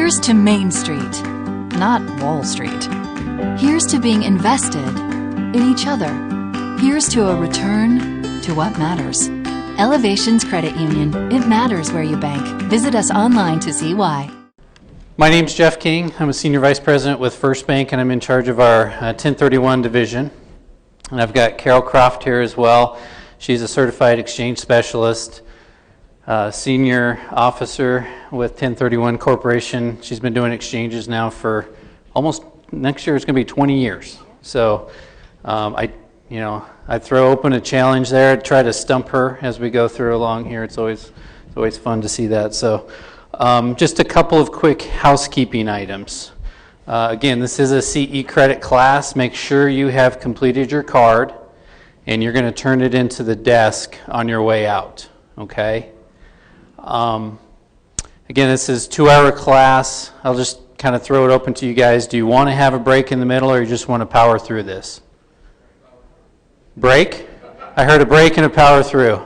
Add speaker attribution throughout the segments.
Speaker 1: Here's to Main Street, not Wall Street. Here's to being invested in each other. Here's to a return to what matters. Elevations Credit Union. It matters where you bank. Visit us online to see why.
Speaker 2: My name's Jeff King. I'm a Senior Vice President with FirstBank, and I'm in charge of our 1031 division. And I've got Carol Croft here as well. She's a Certified Exchange Specialist, Senior Officer with 1031 Corporation. She's been doing exchanges now for almost, next year it's going to be 20 years. So I throw open a challenge there to try to stump her as we go through along here. It's always fun to see that. So just a couple of quick housekeeping items. Again, this is a CE credit class. Make sure you have completed your card, and you're going to turn it into the desk on your way out. Okay? Again, this is a 2-hour class. I'll just kind of throw it open to you guys. Do you want to have a break in the middle, or you just want to power through this? Break? I heard a break and a power through.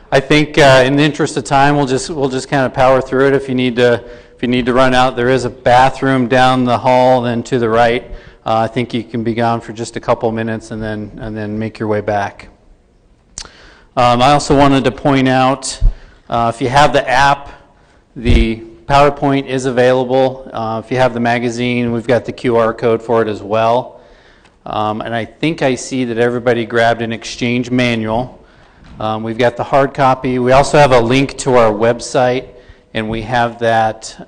Speaker 2: I think in the interest of time, we'll just kind of power through it. If you need to run out, there is a bathroom down the hall, then to the right. I think you can be gone for just a couple minutes and then make your way back. I also wanted to point out, if you have the app, the PowerPoint is available. If you have the magazine, we've got the QR code for it as well. And I think I see that everybody grabbed an exchange manual. We've got the hard copy. We also have a link to our website, and we have that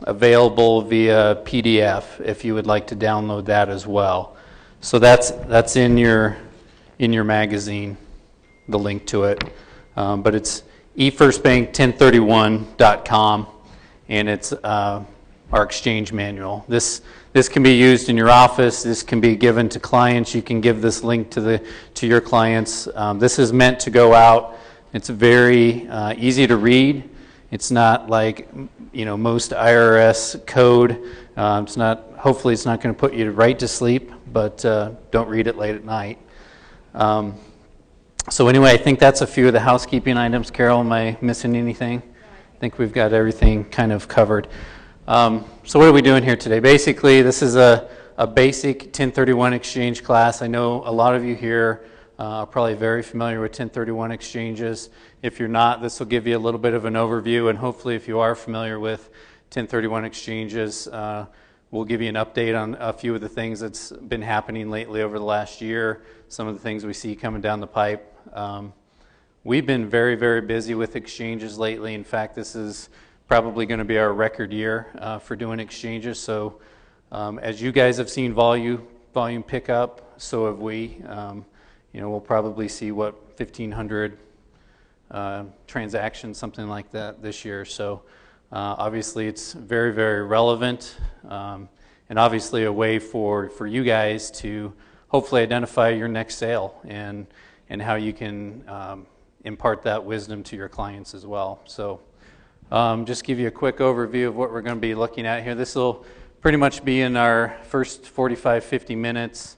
Speaker 2: available via PDF if you would like to download that as well. So that's in your magazine, the link to it. But it's efirstbank1031.com, and it's our exchange manual. This can be used in your office. This can be given to clients. You can give this link to your clients. This is meant to go out. It's very easy to read. It's not like most IRS code. Hopefully it's not going to put you right to sleep, but don't read it late at night. So anyway, I think that's a few of the housekeeping items. Carol, am I missing anything? I think we've got everything kind of covered. So what are we doing here today? Basically, this is a basic 1031 exchange class. I know a lot of you here are probably very familiar with 1031 exchanges. If you're not, this will give you a little bit of an overview, and hopefully if you are familiar with 1031 exchanges, we'll give you an update on a few of the things that's been happening lately over the last year, some of the things we see coming down the pipe. We've been very, very busy with exchanges lately. In fact, this is probably going to be our record year for doing exchanges. So as you guys have seen volume pick up, so have we. We'll probably see 1,500 transactions, something like that this year. So obviously it's very, very relevant, and obviously a way for you guys to hopefully identify your next sale and how you can impart that wisdom to your clients as well. So just give you a quick overview of what we're going to be looking at here. This will pretty much be in our first 45, 50 minutes.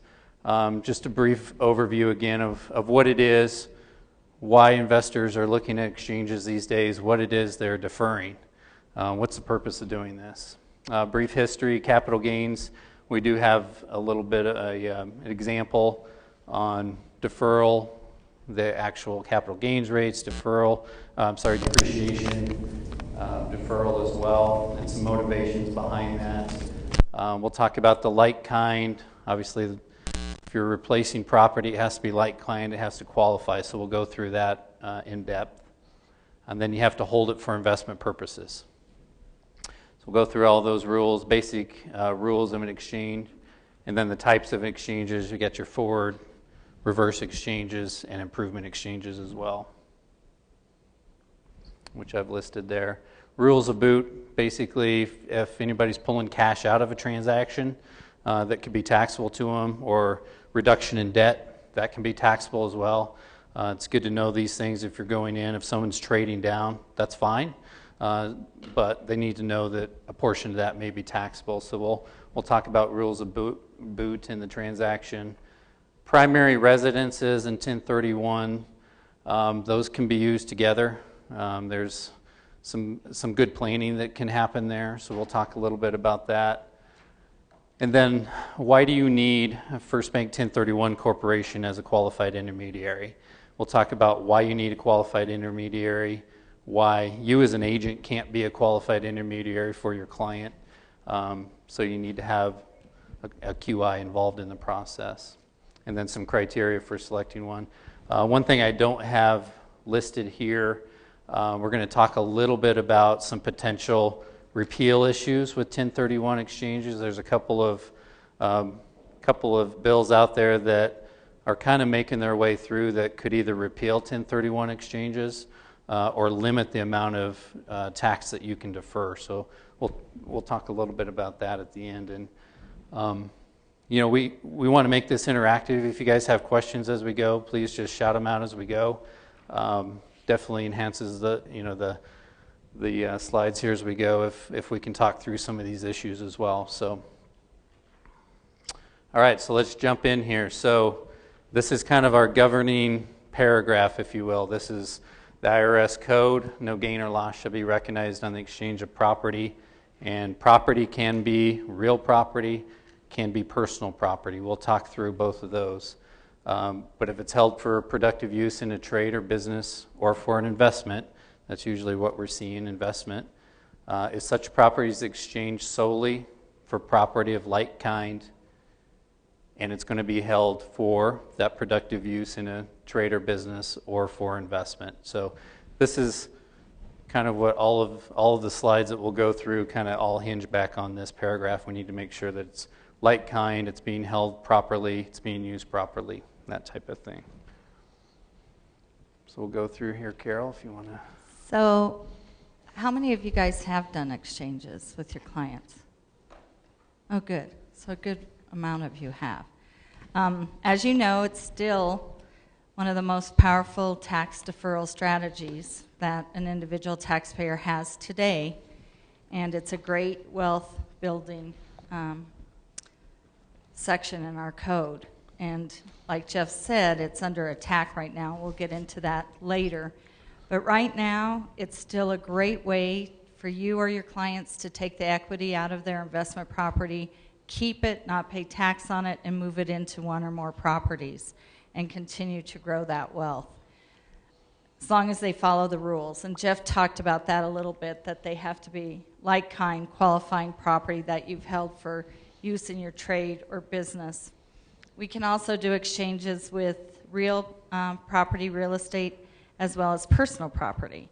Speaker 2: Just a brief overview again of what it is, why investors are looking at exchanges these days, what it is they're deferring, what's the purpose of doing this. Brief history, capital gains. We do have a little bit of an example on deferral, the actual capital gains rates, depreciation, deferral as well, and some motivations behind that. We'll talk about the like kind. Obviously, if you're replacing property, it has to be like kind, it has to qualify, so we'll go through that in depth. And then you have to hold it for investment purposes. So we'll go through all those rules, basic rules of an exchange, and then the types of exchanges. You get your forward, reverse exchanges, and improvement exchanges as well, which I've listed there. Rules of boot, basically if anybody's pulling cash out of a transaction, that could be taxable to them, or reduction in debt, that can be taxable as well. It's good to know these things if you're going in. If someone's trading down, that's fine, but they need to know that a portion of that may be taxable. So we'll talk about rules of boot in the transaction. Primary residences in 1031, those can be used together. There's some good planning that can happen there. So we'll talk a little bit about that. And then, why do you need a FirstBank 1031 corporation as a qualified intermediary? We'll talk about why you need a qualified intermediary, why you as an agent can't be a qualified intermediary for your client. So you need to have a QI involved in the process. And then some criteria for selecting one. One thing I don't have listed here, we're going to talk a little bit about some potential repeal issues with 1031 exchanges. There's a couple of bills out there that are kind of making their way through that could either repeal 1031 exchanges or limit the amount of tax that you can defer. So we'll talk a little bit about that at the end. And we want to make this interactive. If you guys have questions as we go, please just shout them out as we go. Definitely enhances the slides here as we go if we can talk through some of these issues as well. So, all right, so let's jump in here. So this is kind of our governing paragraph, if you will. This is the IRS code. No gain or loss shall be recognized on the exchange of property. And property can be real property, can be personal property. We'll talk through both of those. But if it's held for productive use in a trade or business or for an investment, that's usually what we're seeing, investment. If such property is exchanged solely for property of like kind, and it's going to be held for that productive use in a trade or business or for investment. So this is kind of what all of the slides that we'll go through kind of all hinge back on this paragraph. We need to make sure that it's like kind, it's being held properly, it's being used properly, that type of thing. So we'll go through here, Carol, if you want to.
Speaker 3: So how many of you guys have done exchanges with your clients? Oh, good. So a good amount of you have. As you know, it's still one of the most powerful tax deferral strategies that an individual taxpayer has today, and it's a great wealth building section in our code. And like Jeff said, it's under attack right now. We'll get into that later. But right now, it's still a great way for you or your clients to take the equity out of their investment property, keep it, not pay tax on it, and move it into one or more properties and continue to grow that wealth, as long as they follow the rules. And Jeff talked about that a little bit, that they have to be like-kind qualifying property that you've held for use in your trade or business. We can also do exchanges with real property, real estate, as well as personal property.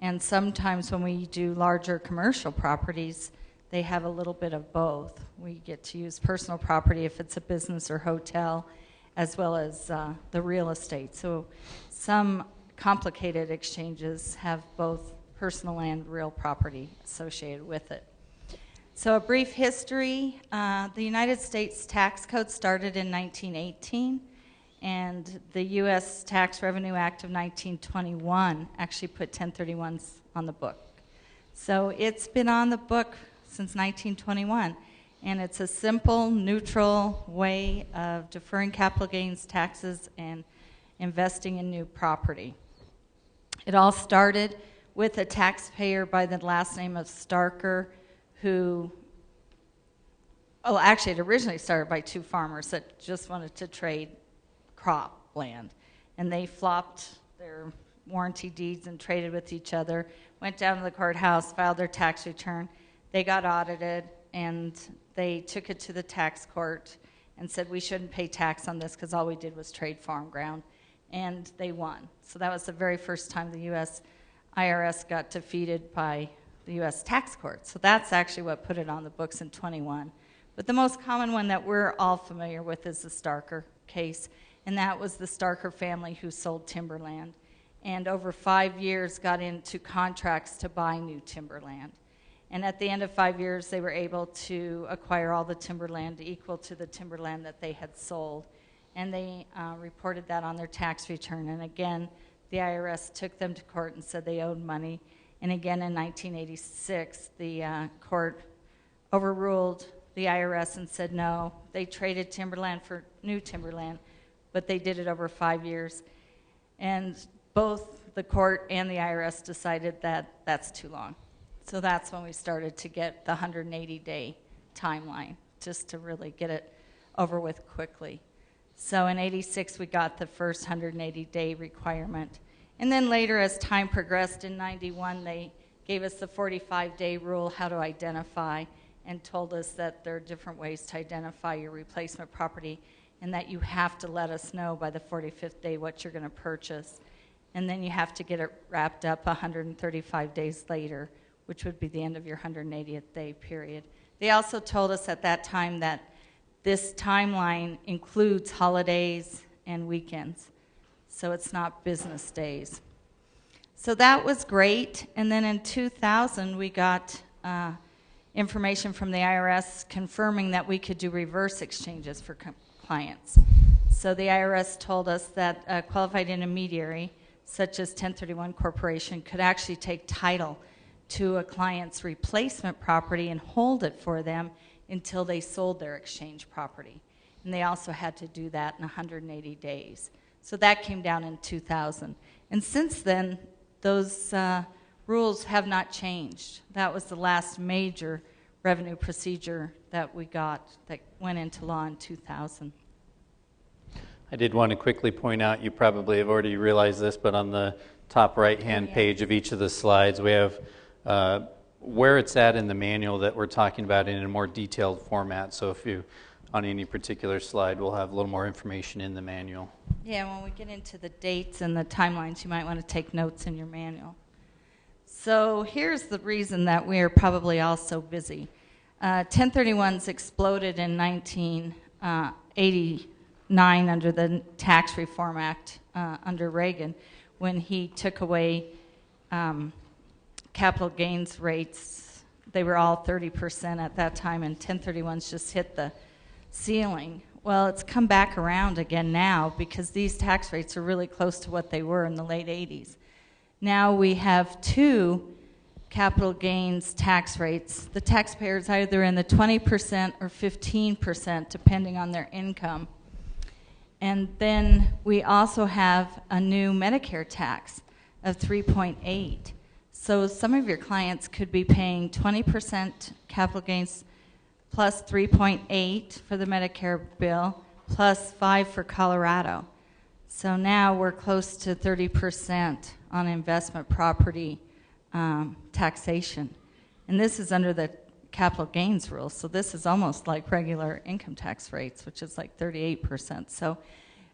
Speaker 3: And sometimes when we do larger commercial properties, they have a little bit of both. We get to use personal property if it's a business or hotel, as well as the real estate. So some complicated exchanges have both personal and real property associated with it. So a brief history, the United States tax code started in 1918, and the U.S. Tax Revenue Act of 1921 actually put 1031s on the book. So it's been on the book since 1921, and it's a simple, neutral way of deferring capital gains taxes and investing in new property. It all started with a taxpayer by the last name of Starker, who, well, actually it originally started by two farmers that just wanted to trade crop land, and they flopped their warranty deeds and traded with each other, went down to the courthouse, filed their tax return. They got audited, and they took it to the tax court and said we shouldn't pay tax on this because all we did was trade farm ground, and they won. So that was the very first time the U.S. IRS got defeated by the U.S. tax court. So that's actually what put it on the books in 21. But the most common one that we're all familiar with is the Starker case, and that was the Starker family who sold timberland, and over 5 years got into contracts to buy new timberland. And at the end of 5 years, they were able to acquire all the timberland equal to the timberland that they had sold. And they reported that on their tax return. And again, the IRS took them to court and said they owed money. And again, in 1986, the court overruled the IRS and said no, they traded timberland for new timberland, but they did it over 5 years. And both the court and the IRS decided that that's too long. So that's when we started to get the 180-day timeline, just to really get it over with quickly. So in '86, we got the first 180-day requirement. And then later, as time progressed, in '91, they gave us the 45-day rule, how to identify, and told us that there are different ways to identify your replacement property, and that you have to let us know by the 45th day what you're going to purchase. And then you have to get it wrapped up 135 days later, which would be the end of your 180th day period. They also told us at that time that this timeline includes holidays and weekends, so it's not business days. So that was great. And then in 2000, we got information from the IRS confirming that we could do reverse exchanges for clients. So the IRS told us that a qualified intermediary, such as 1031 corporation, could actually take title to a client's replacement property and hold it for them until they sold their exchange property. And they also had to do that in 180 days. So that came down in 2000. And since then, those rules have not changed. That was the last major revenue procedure that we got that went into law in 2000.
Speaker 2: I did want to quickly point out, you probably have already realized this, but on the top right-hand page of each of the slides, we have where it's at in the manual that we're talking about in a more detailed format. So if you, on any particular slide, we'll have a little more information in the manual.
Speaker 3: Yeah, when we get into the dates and the timelines, you might want to take notes in your manual. So here's the reason that we are probably all so busy. 1031s exploded in 1989 under the Tax Reform Act under Reagan, when he took away capital gains rates. They were all 30% at that time, and 1031s just hit the ceiling. Well, it's come back around again now because these tax rates are really close to what they were in the late 80s. Now we have two capital gains tax rates. The taxpayers either in the 20% or 15%, depending on their income. And then we also have a new Medicare tax of 3.8. So some of your clients could be paying 20% capital gains plus 3.8 for the Medicare bill, plus 5 for Colorado. So now we're close to 30% on investment property taxation. And this is under the capital gains rule, so this is almost like regular income tax rates, which is like 38%. So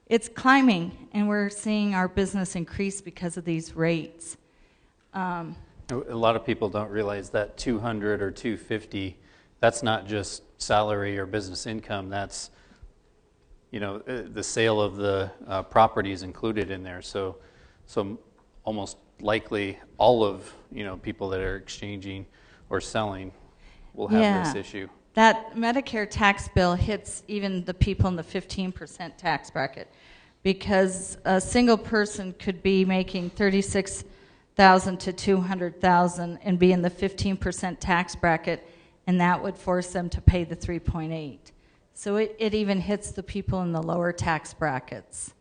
Speaker 3: it's climbing, and we're seeing our business increase because of these rates.
Speaker 2: A lot of people don't realize that 200 or 250, that's not just salary or business income. That's, you know, the sale of the property is included in there. So almost likely all of, you know, people that are exchanging or selling will have this issue.
Speaker 3: That Medicare tax bill hits even the people in the 15% tax bracket, because a single person could be making $36,000 to $200,000 and be in the 15% tax bracket, and that would force them to pay the 3.8. So it even hits the people in the lower tax brackets.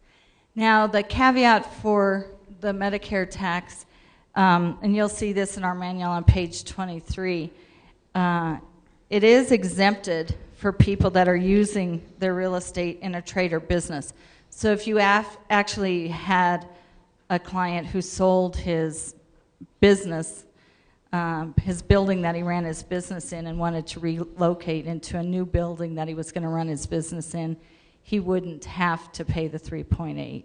Speaker 3: Now, the caveat for the Medicare tax, and you'll see this in our manual on page 23, it is exempted for people that are using their real estate in a trade or business. So if you actually had a client who sold his business, his building that he ran his business in, and wanted to relocate into a new building that he was going to run his business in, he wouldn't have to pay the 3.8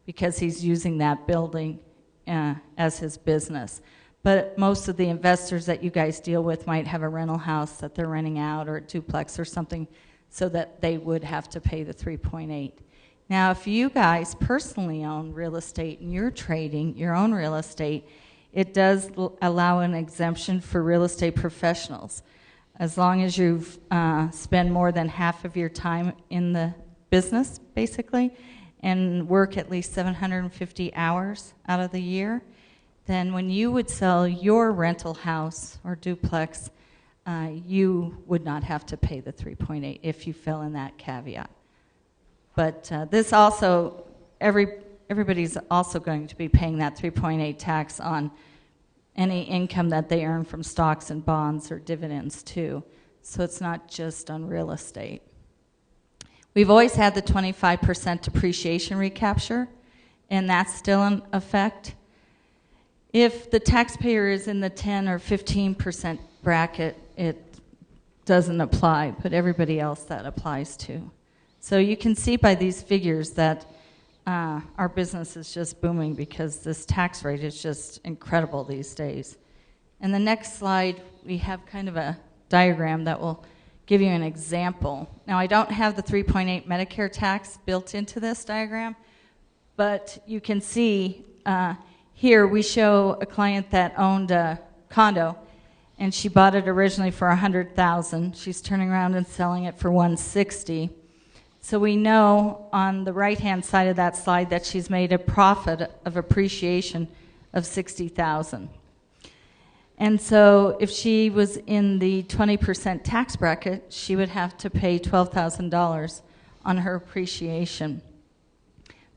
Speaker 3: because he's using that building as his business. But most of the investors that you guys deal with might have a rental house that they're renting out, or a duplex or something, so that they would have to pay the 3.8. Now, if you guys personally own real estate and you're trading your own real estate, it does allow an exemption for real estate professionals. As long as you spend more than half of your time in the business, basically, and work at least 750 hours out of the year, then when you would sell your rental house or duplex, you would not have to pay the 3.8 if you fell in that caveat. But this also, every everybody's also going to be paying that 3.8 tax on any income that they earn from stocks and bonds or dividends too. So it's not just on real estate. We've always had the 25% depreciation recapture, and that's still in effect. If the taxpayer is in the 10 or 15% bracket, it doesn't apply, but everybody else that applies to. So you can see by these figures that our business is just booming because this tax rate is just incredible these days. And the next slide, we have kind of a diagram that will give you an example. Now, I don't have the 3.8 Medicare tax built into this diagram, but you can see here we show a client that owned a condo, and she bought it originally for $100,000. She's turning around and selling it for $160,000. So we know on the right-hand side of that slide that she's made a profit of appreciation of $60,000. And so if she was in the 20% tax bracket, she would have to pay $12,000 on her appreciation.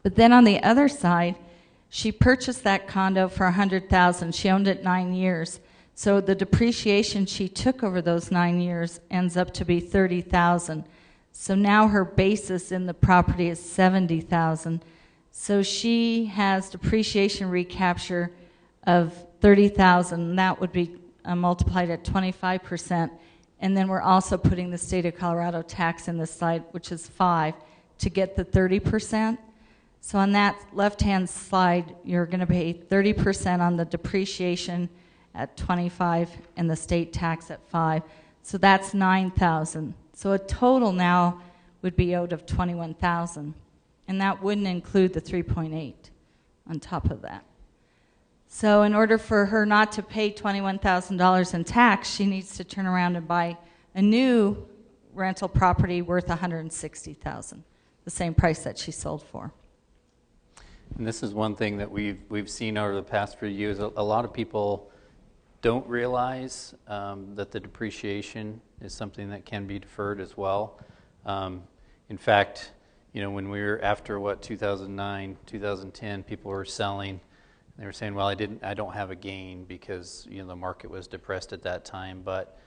Speaker 3: But then on the other side, she purchased that condo for $100,000. She owned it 9 years. So the depreciation she took over those 9 years ends up to be $30,000. So now her basis in the property is $70,000. So she has depreciation recapture of $30,000, and that would be multiplied at 25%. And then we're also putting the state of Colorado tax in this slide, which is 5%, to get the 30%. So on that left-hand slide, you're going to pay 30% on the depreciation at 25% and the state tax at 5%. So that's $9,000. So a total now would be owed of $21,000, and that wouldn't include the 3.8 on top of that. So in order for her not to pay $21,000 in tax, she needs to turn around and buy a new rental property worth $160,000, the same price that she sold for.
Speaker 2: And this is one thing that we've seen over the past few years. A lot of people don't realize that the depreciation is something that can be deferred as well. In fact, when we were after 2009, 2010, people were selling. They were saying, "Well, I don't have a gain because the market was depressed at that time." But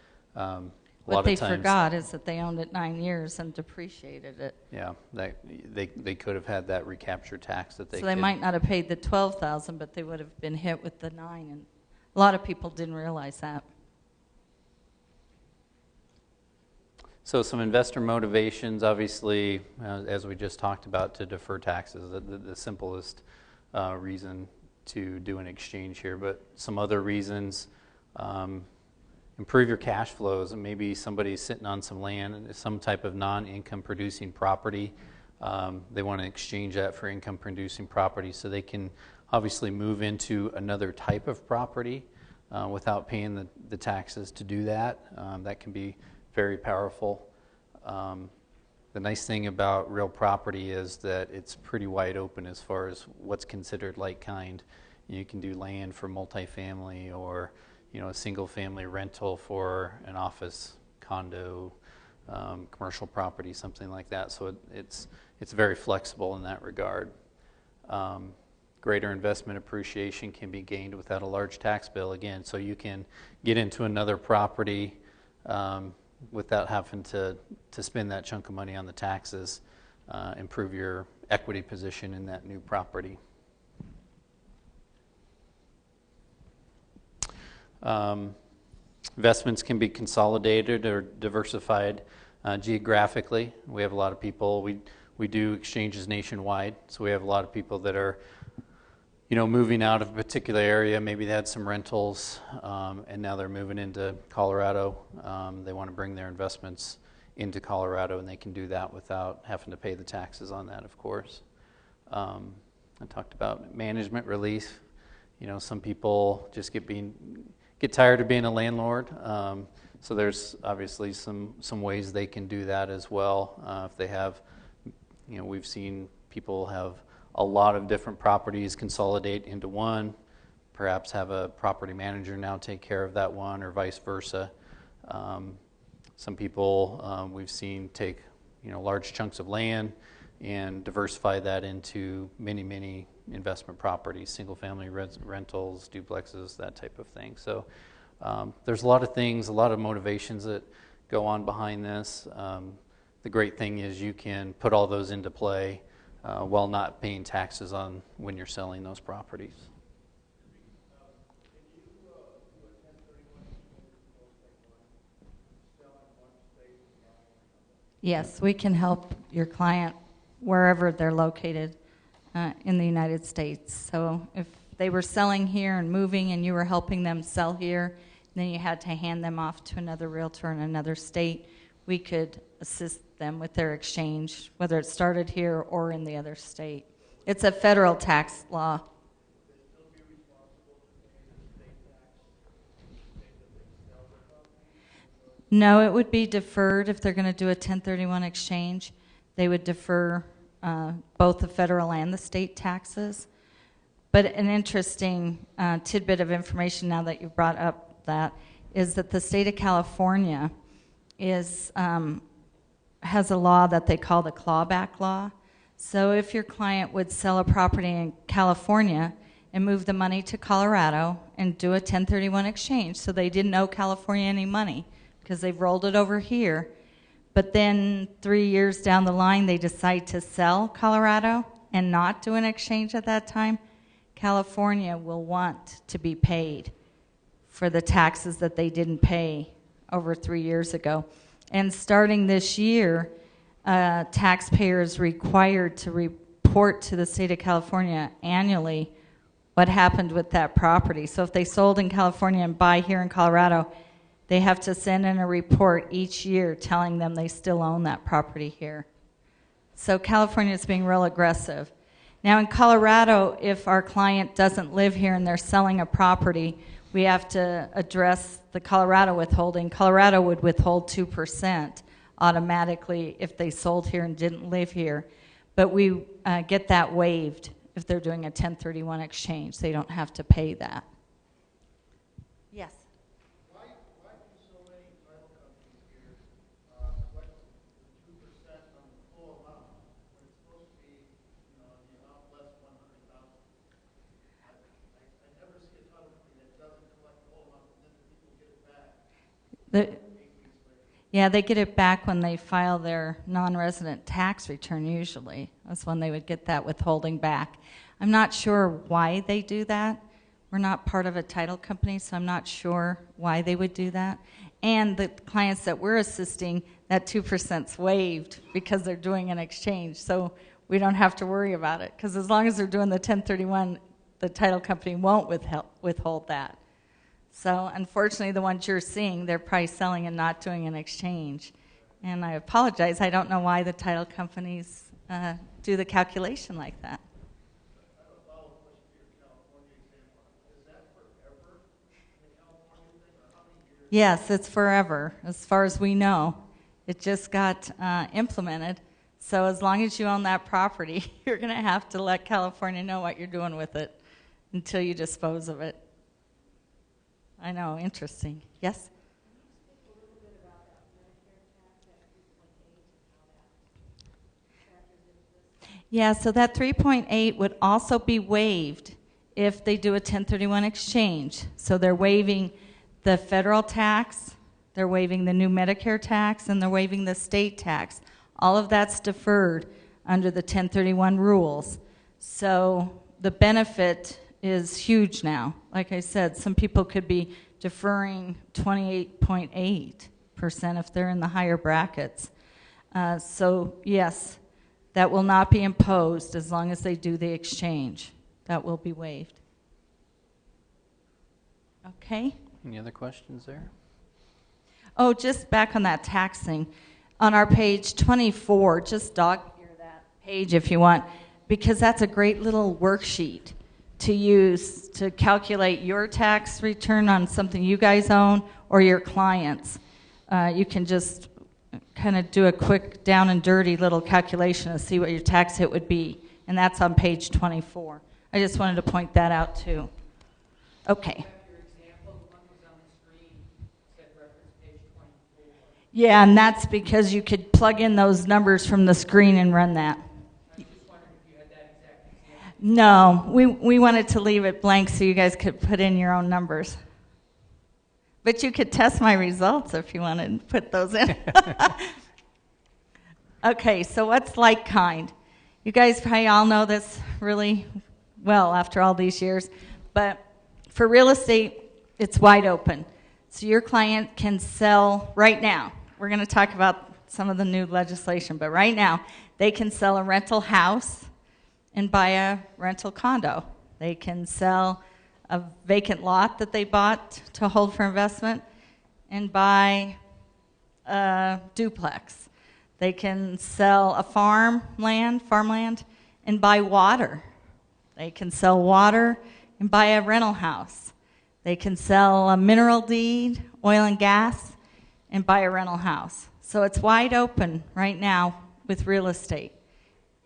Speaker 3: what they forgot is that they owned it 9 years and depreciated it.
Speaker 2: Yeah, they could have had that recapture tax that they.
Speaker 3: So they might not have paid the $12,000, but they would have been hit with the 9, and a lot of people didn't realize that.
Speaker 2: So some investor motivations, obviously, as we just talked about, to defer taxes, the simplest reason to do an exchange here. But some other reasons, improve your cash flows. And maybe somebody's sitting on some land, some type of non-income producing property. They want to exchange that for income producing property so they can obviously move into another type of property without paying the taxes to do that. That can be very powerful. The nice thing about real property is that it's pretty wide open as far as what's considered like kind. You can do land for multifamily or a single family rental for an office, condo, commercial property, something like that. So it's very flexible in that regard. Greater investment appreciation can be gained without a large tax bill again. So you can get into another property without having to spend that chunk of money on the taxes, improve your equity position in that new property. Investments can be consolidated or diversified geographically. We have a lot of people, we do exchanges nationwide, so we have a lot of people that are moving out of a particular area. Maybe they had some rentals, and now they're moving into Colorado. They want to bring their investments into Colorado, and they can do that without having to pay the taxes on that, of course. I talked about management relief. Some people just get tired of being a landlord. So there's obviously some ways they can do that as well. If they have, we've seen people have a lot of different properties consolidate into one, perhaps have a property manager now take care of that one, or vice versa. Some people we've seen take large chunks of land and diversify that into many, many investment properties, single-family rentals, duplexes, that type of thing. So there's a lot of things, a lot of motivations that go on behind this. The great thing is you can put all those into play while not paying taxes on when you're selling those properties.
Speaker 3: Yes, we can help your client wherever they're located in the United States. So if they were selling here and moving and you were helping them sell here, and then you had to hand them off to another realtor in another state, we could assist them with their exchange, whether it started here or in the other state. It's a federal tax law. No, it would be deferred if they're going to do a 1031 exchange. They would defer both the federal and the state taxes. But an interesting tidbit of information now that you brought up that is that the state of California has a law that they call the clawback law. So if your client would sell a property in California and move the money to Colorado and do a 1031 exchange, so they didn't owe California any money, because they've rolled it over here. But then 3 years down the line, they decide to sell Colorado and not do an exchange at that time. California will want to be paid for the taxes that they didn't pay over 3 years ago. And starting this year, taxpayers required to report to the state of California annually what happened with that property. So if they sold in California and buy here in Colorado, they have to send in a report each year telling them they still own that property here. So California is being real aggressive. Now in Colorado, if our client doesn't live here and they're selling a property, we have to address the Colorado withholding. Colorado would withhold 2% automatically if they sold here and didn't live here. But we get that waived if they're doing a 1031 exchange. They don't have to pay that. Yes? Yeah, they get it back when they file their non-resident tax return usually. That's when they would get that withholding back. I'm not sure why they do that. We're not part of a title company, so I'm not sure why they would do that. And the clients that we're assisting, that 2%'s waived because they're doing an exchange, so we don't have to worry about it. Because as long as they're doing the 1031, the title company won't withhold that. So unfortunately, the ones you're seeing, they're probably selling and not doing an exchange. And I apologize, I don't know why the title companies do the calculation like that.
Speaker 4: I have a follow-up question to your California example. Is that forever in the California thing, or how many years?
Speaker 3: Yes, it's forever, as far as we know. It just got implemented. So as long as you own that property, you're going to have to let California know what you're doing with it until you dispose of it. I know, interesting. Yes? Yeah, so that 3.8 would also be waived if they do a 1031 exchange. So they're waiving the federal tax, they're waiving the new Medicare tax, and they're waiving the state tax. All of that's deferred under the 1031 rules. So the benefit is huge now. Like I said, some people could be deferring 28.8% if they're in the higher brackets. So yes, that will not be imposed as long as they do the exchange. That will be waived. Okay?
Speaker 2: Any other questions there?
Speaker 3: Oh, just back on that tax thing. On our page 24, just dog-ear that page if you want, because that's a great little worksheet to use to calculate your tax return on something you guys own or your clients. You can just kind of do a quick down and dirty little calculation and see what your tax hit would be, and that's on page 24. I just wanted to point that out too. Okay. Yeah, and that's because you could plug in those numbers from the screen and run that. No, we wanted to leave it blank so you guys could put in your own numbers. But you could test my results if you wanted to put those in. Okay, so what's like kind? You guys probably all know this really well after all these years, but for real estate, it's wide open. So your client can sell right now. We're going to talk about some of the new legislation, but right now, they can sell a rental house and buy a rental condo. They can sell a vacant lot that they bought to hold for investment and buy a duplex. They can sell a farmland, and buy water. They can sell water and buy a rental house. They can sell a mineral deed, oil and gas, and buy a rental house. So it's wide open right now with real estate.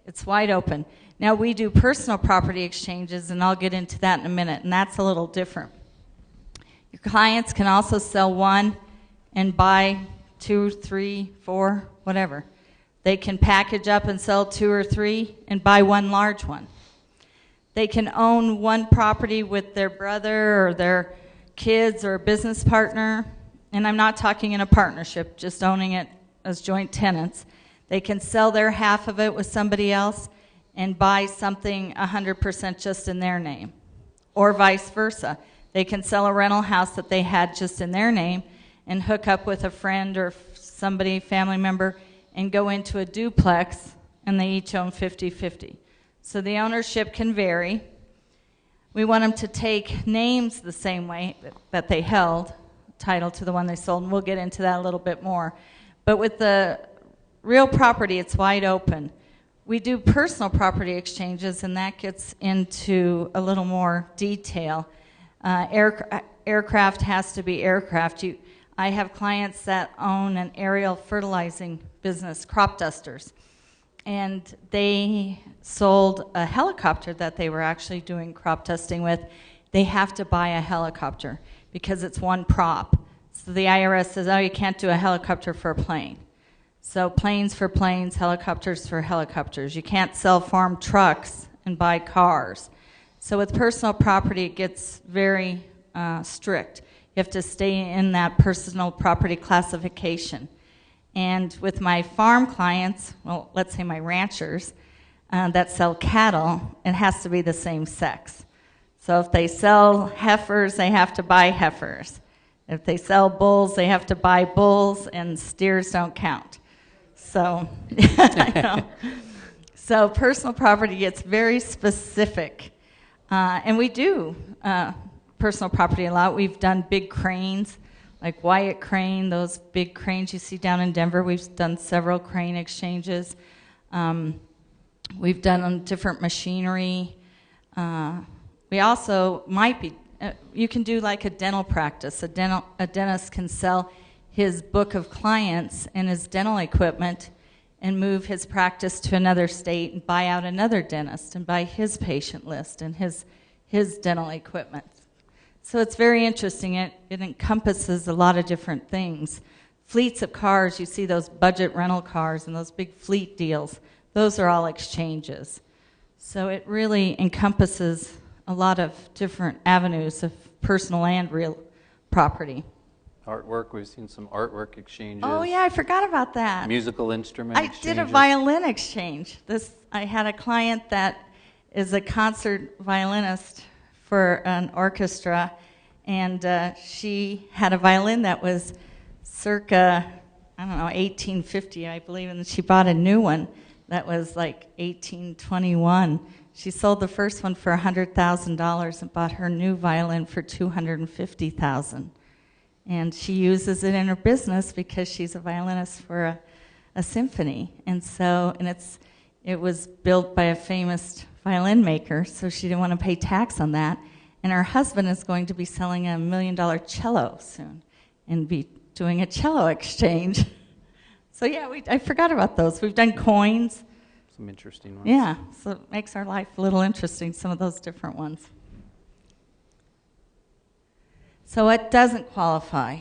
Speaker 3: It's wide open. Now we do personal property exchanges, and I'll get into that in a minute, and that's a little different. Your clients can also sell one and buy 2, 3, 4, whatever. They can package up and sell 2 or 3 and buy one large one. They can own one property with their brother or their kids or a business partner, and I'm not talking in a partnership, just owning it as joint tenants. They can sell their half of it with somebody else and buy something 100% just in their name, or vice versa. They can sell a rental house that they had just in their name and hook up with a friend or somebody, family member, and go into a duplex, and they each own 50-50. So the ownership can vary. We want them to take names the same way that they held, title to the one they sold, and we'll get into that a little bit more. But with the real property, it's wide open. We do personal property exchanges, and that gets into a little more detail. Aircraft has to be aircraft. I have clients that own an aerial fertilizing business, crop dusters, and they sold a helicopter that they were actually doing crop dusting with. They have to buy a helicopter because it's one prop. So the IRS says, oh, you can't do a helicopter for a plane. So planes for planes, helicopters for helicopters. You can't sell farm trucks and buy cars. So with personal property, it gets very strict. You have to stay in that personal property classification. And with my farm clients, well, let's say my ranchers that sell cattle, it has to be the same sex. So if they sell heifers, they have to buy heifers. If they sell bulls, they have to buy bulls, and steers don't count. So, I know. So personal property gets very specific. And we do personal property a lot. We've done big cranes, like Wyatt Crane, those big cranes you see down in Denver. We've done several crane exchanges. We've done different machinery. We also might be, you can do like a dental practice. A dentist can sell his book of clients and his dental equipment and move his practice to another state and buy out another dentist and buy his patient list and his dental equipment. So it's very interesting. It encompasses a lot of different things. Fleets of cars, you see those budget rental cars and those big fleet deals. Those are all exchanges. So it really encompasses a lot of different avenues of personal and real property.
Speaker 2: Artwork, we've seen some artwork exchanges.
Speaker 3: Oh yeah, I forgot about that.
Speaker 2: Musical instrument
Speaker 3: I
Speaker 2: exchanges.
Speaker 3: did a violin exchange. I had a client that is a concert violinist for an orchestra, and she had a violin that was circa, 1850, I believe, and she bought a new one that was like 1821. She sold the first one for $100,000 and bought her new violin for $250,000. And she uses it in her business because she's a violinist for a symphony. And it was built by a famous violin maker, so she didn't want to pay tax on that. And her husband is going to be selling a $1 million cello soon and be doing a cello exchange. So yeah, I forgot about those. We've done coins.
Speaker 2: Some interesting ones.
Speaker 3: Yeah, so it makes our life a little interesting, some of those different ones. So what doesn't qualify?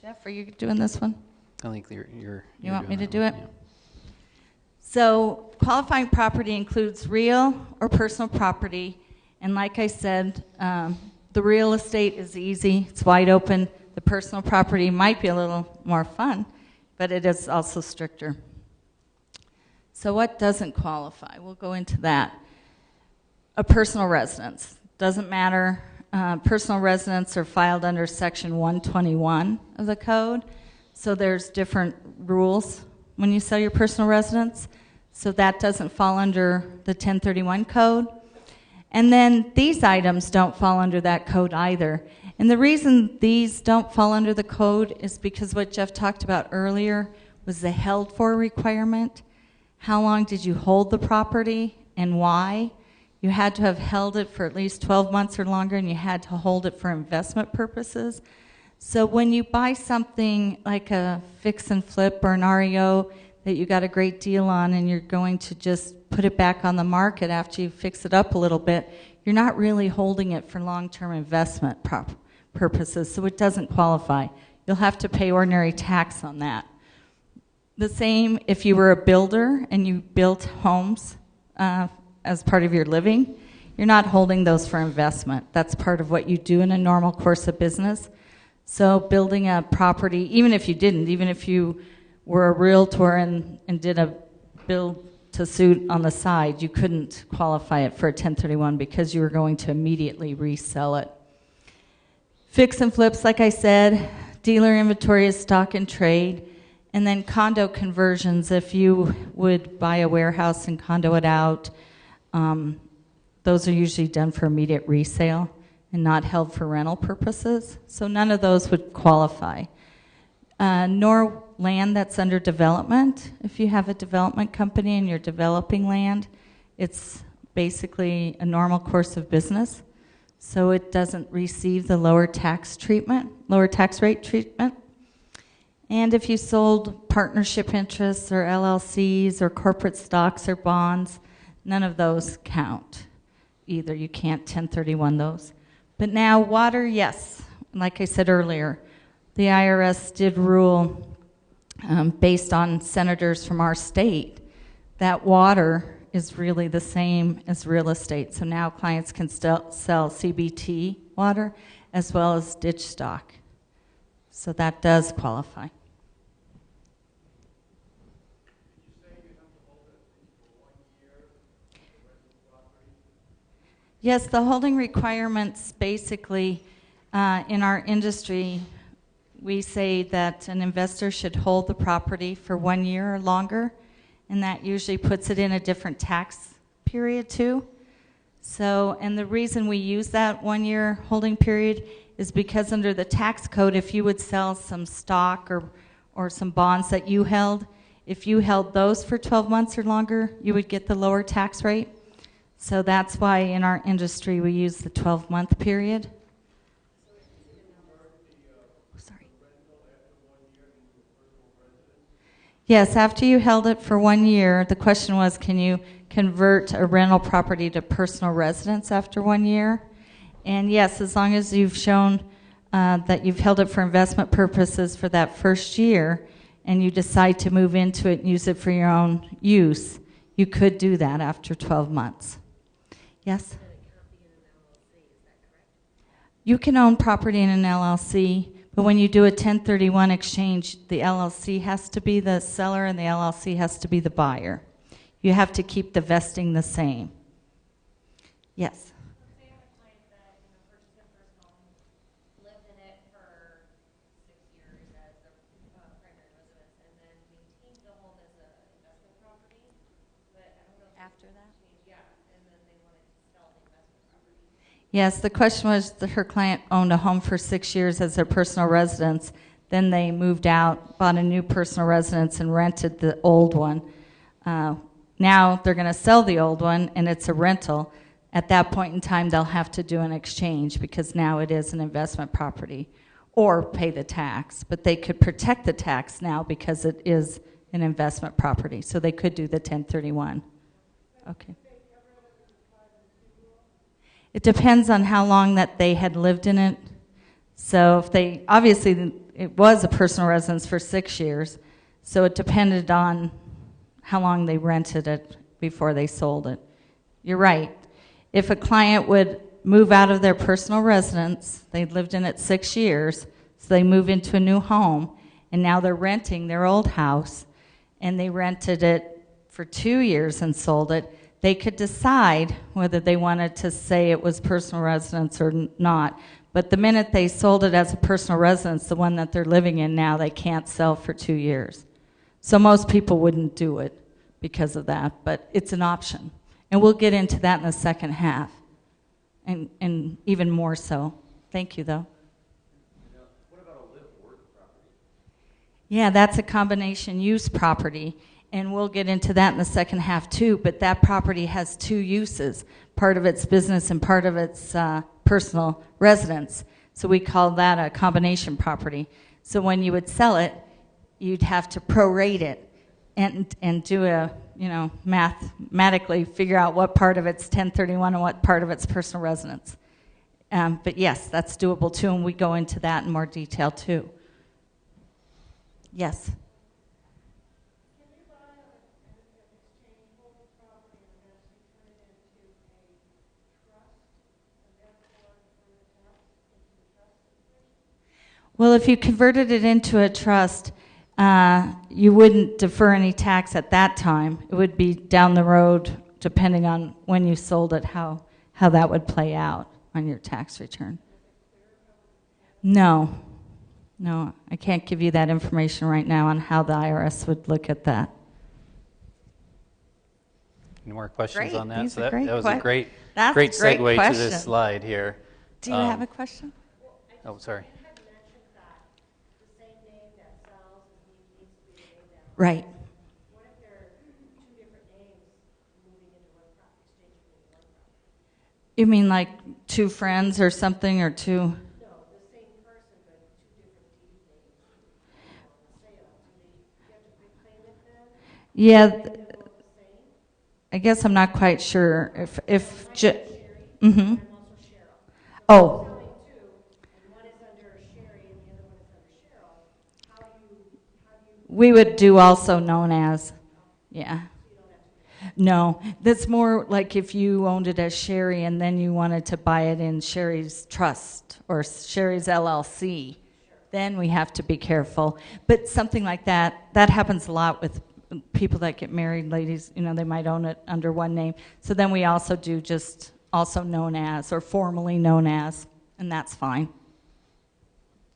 Speaker 3: Jeff, are you doing this one?
Speaker 2: I think you're
Speaker 3: You want me
Speaker 2: doing
Speaker 3: to
Speaker 2: that
Speaker 3: do
Speaker 2: one,
Speaker 3: it? So qualifying property includes real or personal property, and like I said, the real estate is easy, it's wide open. The personal property might be a little more fun, but it is also stricter. So what doesn't qualify? We'll go into that. A personal residence. Doesn't matter. Personal residents are filed under Section 121 of the code, so there's different rules when you sell your personal residence. So that doesn't fall under the 1031 code. And then these items don't fall under that code either. And the reason these don't fall under the code is because what Jeff talked about earlier was the held for requirement. How long did you hold the property and why? You had to have held it for at least 12 months or longer, and you had to hold it for investment purposes. So when you buy something like a fix and flip or an REO that you got a great deal on and you're going to just put it back on the market after you fix it up a little bit, you're not really holding it for long-term investment purposes, so it doesn't qualify. You'll have to pay ordinary tax on that. The same if you were a builder and you built homes as part of your living, you're not holding those for investment. That's part of what you do in a normal course of business. So building a property, even if you didn't, even if you were a realtor and did a build to suit on the side, you couldn't qualify it for a 1031 because you were going to immediately resell it. Fix and flips, like I said, dealer inventory is stock and trade. And then condo conversions, if you would buy a warehouse and condo it out, those are usually done for immediate resale and not held for rental purposes. So none of those would qualify. Nor land that's under development. If you have a development company and you're developing land, it's basically a normal course of business. So it doesn't receive the lower tax rate treatment. And if you sold partnership interests or LLCs or corporate stocks or bonds, none of those count either. You can't 1031 those. But now water, yes. Like I said earlier, the IRS did rule based on senators from our state that water is really the same as real estate. So now clients can still sell CBT water as well as ditch stock. So that does qualify. Yes, the holding requirements basically in our industry, we say that an investor should hold the property for 1 year or longer, and that usually puts it in a different tax period too. So, and the reason we use that 1 year holding period is because under the tax code, if you would sell some stock or some bonds that you held, if you held those for 12 months or longer, you would get the lower tax rate. So that's why in our industry we use the 12-month period. Sorry. Yes, after you held it for 1 year, the question was, can you convert a rental property to personal residence after 1 year? And yes, as long as you've shown that you've held it for investment purposes for that first year, and you decide to move into it and use it for your own use, you could do that after 12 months. Yes? You can own property in an LLC, but when you do a 1031 exchange, the LLC has to be the seller and the LLC has to be the buyer. You have to keep the vesting the same. Yes?
Speaker 5: Say I have a client that purchased their first home, lived in it for 6 years as their primary residence, and then maintained the home as an investment property, but I don't know if
Speaker 3: After that?
Speaker 5: yeah, and then they wanted to sell the investment property.
Speaker 3: Yes, the question was that her client owned a home for 6 years as their personal residence. Then they moved out, bought a new personal residence, and rented the old one. Now they're going to sell the old one, and it's a rental. At that point in time, they'll have to do an exchange because now it is an investment property, or pay the tax. But they could protect the tax now because it is an investment property. So they could do the 1031. Okay. It depends on how long that they had lived in it. So if they, obviously it was a personal residence for 6 years, so it depended on how long they rented it before they sold it. You're right. If a client would move out of their personal residence, they'd lived in it 6 years, so they move into a new home, and now they're renting their old house, and they rented it for 2 years and sold it, they could decide whether they wanted to say it was personal residence or not. But the minute they sold it as a personal residence, the one that they're living in now, they can't sell for 2 years. So most people wouldn't do it because of that, but it's an option. And we'll get into that in the second half, and even more so. Thank you, though.
Speaker 6: What about a live-work property?
Speaker 3: Yeah, that's a combination use property, and we'll get into that in the second half too, but that property has 2 uses. Part of it's business and part of it's personal residence. So we call that a combination property. So when you would sell it, you'd have to prorate it and do a, mathematically figure out what part of it's 1031 and what part of it's personal residence. But yes, that's doable too, and we go into that in more detail too. Yes?
Speaker 4: Can you buy an exchangeable property and actually turn it into a trust and therefore defer the tax into the trust situation?
Speaker 3: Well, if you converted it into a trust, you wouldn't defer any tax at that time. It would be down the road, depending on when you sold it, how that would play out on your tax return. No, I can't give you that information right now on how the IRS would look at that.
Speaker 2: Any more questions
Speaker 3: Great.
Speaker 2: on that?
Speaker 3: These
Speaker 2: So
Speaker 3: are
Speaker 2: that,
Speaker 3: great
Speaker 2: that was a great
Speaker 3: That's a
Speaker 2: great
Speaker 3: great
Speaker 2: segue to
Speaker 3: question.
Speaker 2: this slide here.
Speaker 3: Do you have a question?
Speaker 2: Oh, sorry.
Speaker 5: You had mentioned that the same name that sells needs to be the name that.
Speaker 3: Right.
Speaker 5: What if there are 2 different names moving into one property, exchanging into one property?
Speaker 3: You mean like 2 friends or something, or 2?
Speaker 5: No, the same person, but 2 different deed names on the sale. Do you have to reclaim it then?
Speaker 3: Yeah,
Speaker 5: They're both the same?
Speaker 3: I guess I'm not quite sure if
Speaker 5: I'm Sherry,
Speaker 3: mm-hmm.
Speaker 5: I'm also Cheryl.
Speaker 3: Oh,
Speaker 5: Selling 2, and one is under Sherry and the other one is under Cheryl. How do you
Speaker 3: we would do also known as. Yeah. No, that's more like if you owned it as Sherry and then you wanted to buy it in Sherry's Trust or Sherry's LLC, then we have to be careful. But something like that happens a lot with people that get married, ladies, they might own it under one name. So then we also do just also known as or formally known as, and that's fine.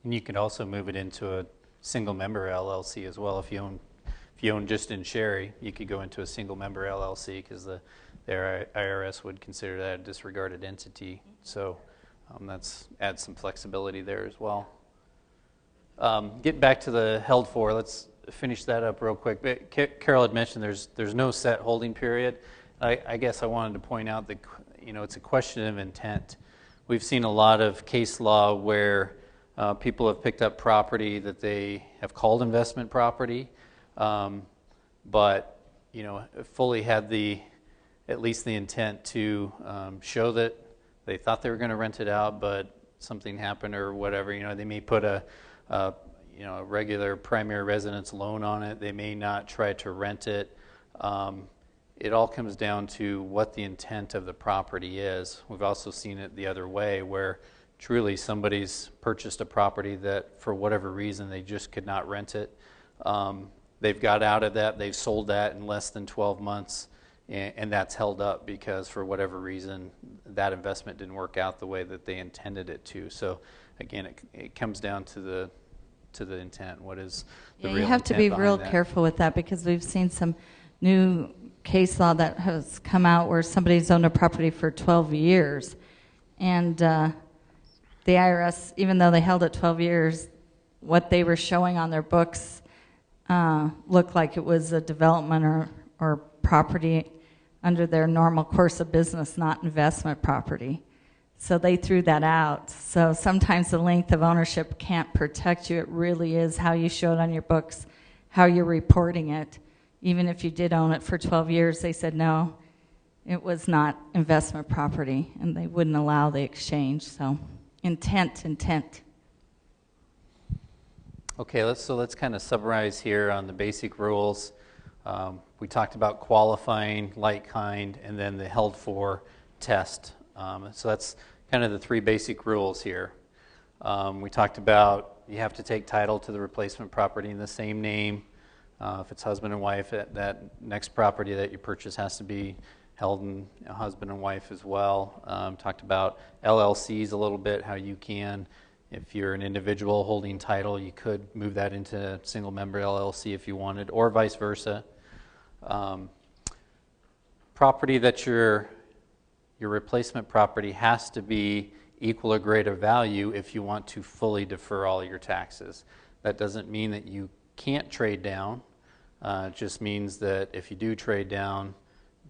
Speaker 2: And you could also move it into a single member LLC as well. If you own just in Sherry, you could go into a single member LLC because their IRS would consider that a disregarded entity. So that's adds some flexibility there as well. Getting back to the held for, let's finish that up real quick. But Carol had mentioned there's no set holding period. I guess I wanted to point out that it's a question of intent. We've seen a lot of case law where people have picked up property that they have called investment property, but fully had at least the intent to show that they thought they were going to rent it out, but something happened or whatever. They may put a regular primary residence loan on it. They may not try to rent it. It all comes down to what the intent of the property is. We've also seen it the other way where truly somebody's purchased a property that for whatever reason they just could not rent it. They've got out of that, they've sold that in less than 12 months, and that's held up because for whatever reason that investment didn't work out the way that they intended it to. So again, it comes down to the intent. What is the real
Speaker 3: you have to
Speaker 2: intent
Speaker 3: be
Speaker 2: behind
Speaker 3: real
Speaker 2: that?
Speaker 3: careful with that because we've seen some new case law that has come out where somebody's owned a property for 12 years. And the IRS, even though they held it 12 years, what they were showing on their books looked like it was a development or property under their normal course of business, not investment property. So they threw that out. So sometimes the length of ownership can't protect you. It really is how you show it on your books, how you're reporting it. Even if you did own it for 12 years, they said no, it was not investment property, and they wouldn't allow the exchange. So intent.
Speaker 2: Okay, let's kind of summarize here on the basic rules. We talked about qualifying, like kind, and then the held for test. So that's kind of the three basic rules here. We talked about you have to take title to the replacement property in the same name. If it's husband and wife, that next property that you purchase has to be held in husband and wife as well. Talked about LLCs a little bit, how you can, if you're an individual holding title, you could move that into single member LLC if you wanted, or vice versa. Property that your replacement property has to be equal or greater value if you want to fully defer all your taxes. That doesn't mean that you can't trade down. It just means that if you do trade down,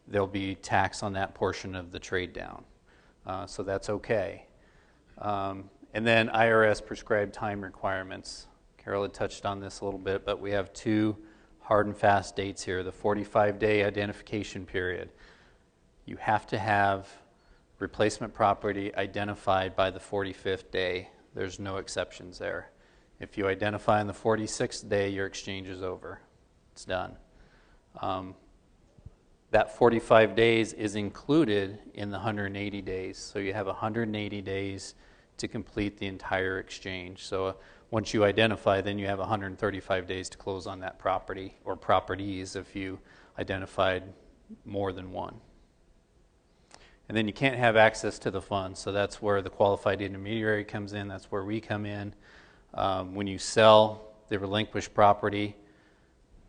Speaker 2: there'll be tax on that portion of the trade down. So that's okay. And then IRS prescribed time requirements. Carol had touched on this a little bit, but we have two hard and fast dates here. The 45-day identification period. You have to have replacement property identified by the 45th day. There's no exceptions there. If you identify on the 46th day, your exchange is over. It's done. That 45 days is included in the 180 days. So you have 180 days to complete the entire exchange. So once you identify, then you have 135 days to close on that property or properties if you identified more than one. And then you can't have access to the funds. So that's where the qualified intermediary comes in. That's where we come in. When you sell the relinquished property,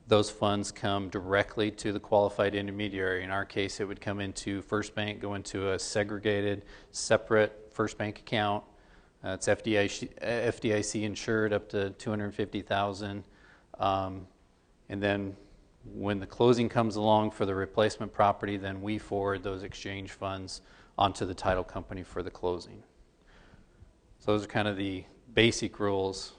Speaker 2: those funds come directly to the qualified intermediary. In our case, it would come into FirstBank, go into a segregated, separate FirstBank account. It's FDIC insured up to $250,000. And then when the closing comes along for the replacement property, then we forward those exchange funds onto the title company for the closing. So those are kind of the basic rules.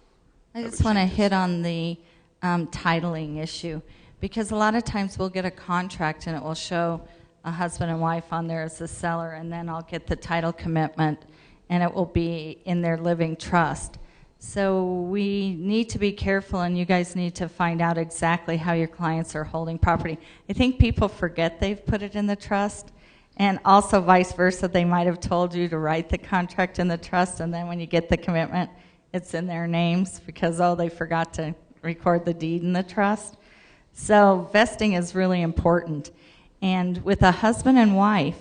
Speaker 3: I just want to hit on the titling issue, because a lot of times we'll get a contract and it will show a husband and wife on there as the seller, and then I'll get the title commitment and it will be in their living trust. So we need to be careful, and you guys need to find out exactly how your clients are holding property. I think people forget they've put it in the trust, and also vice versa. They might have told you to write the contract in the trust, and then when you get the commitment, it's in their names because, oh, they forgot to record the deed in the trust. So vesting is really important. And with a husband and wife,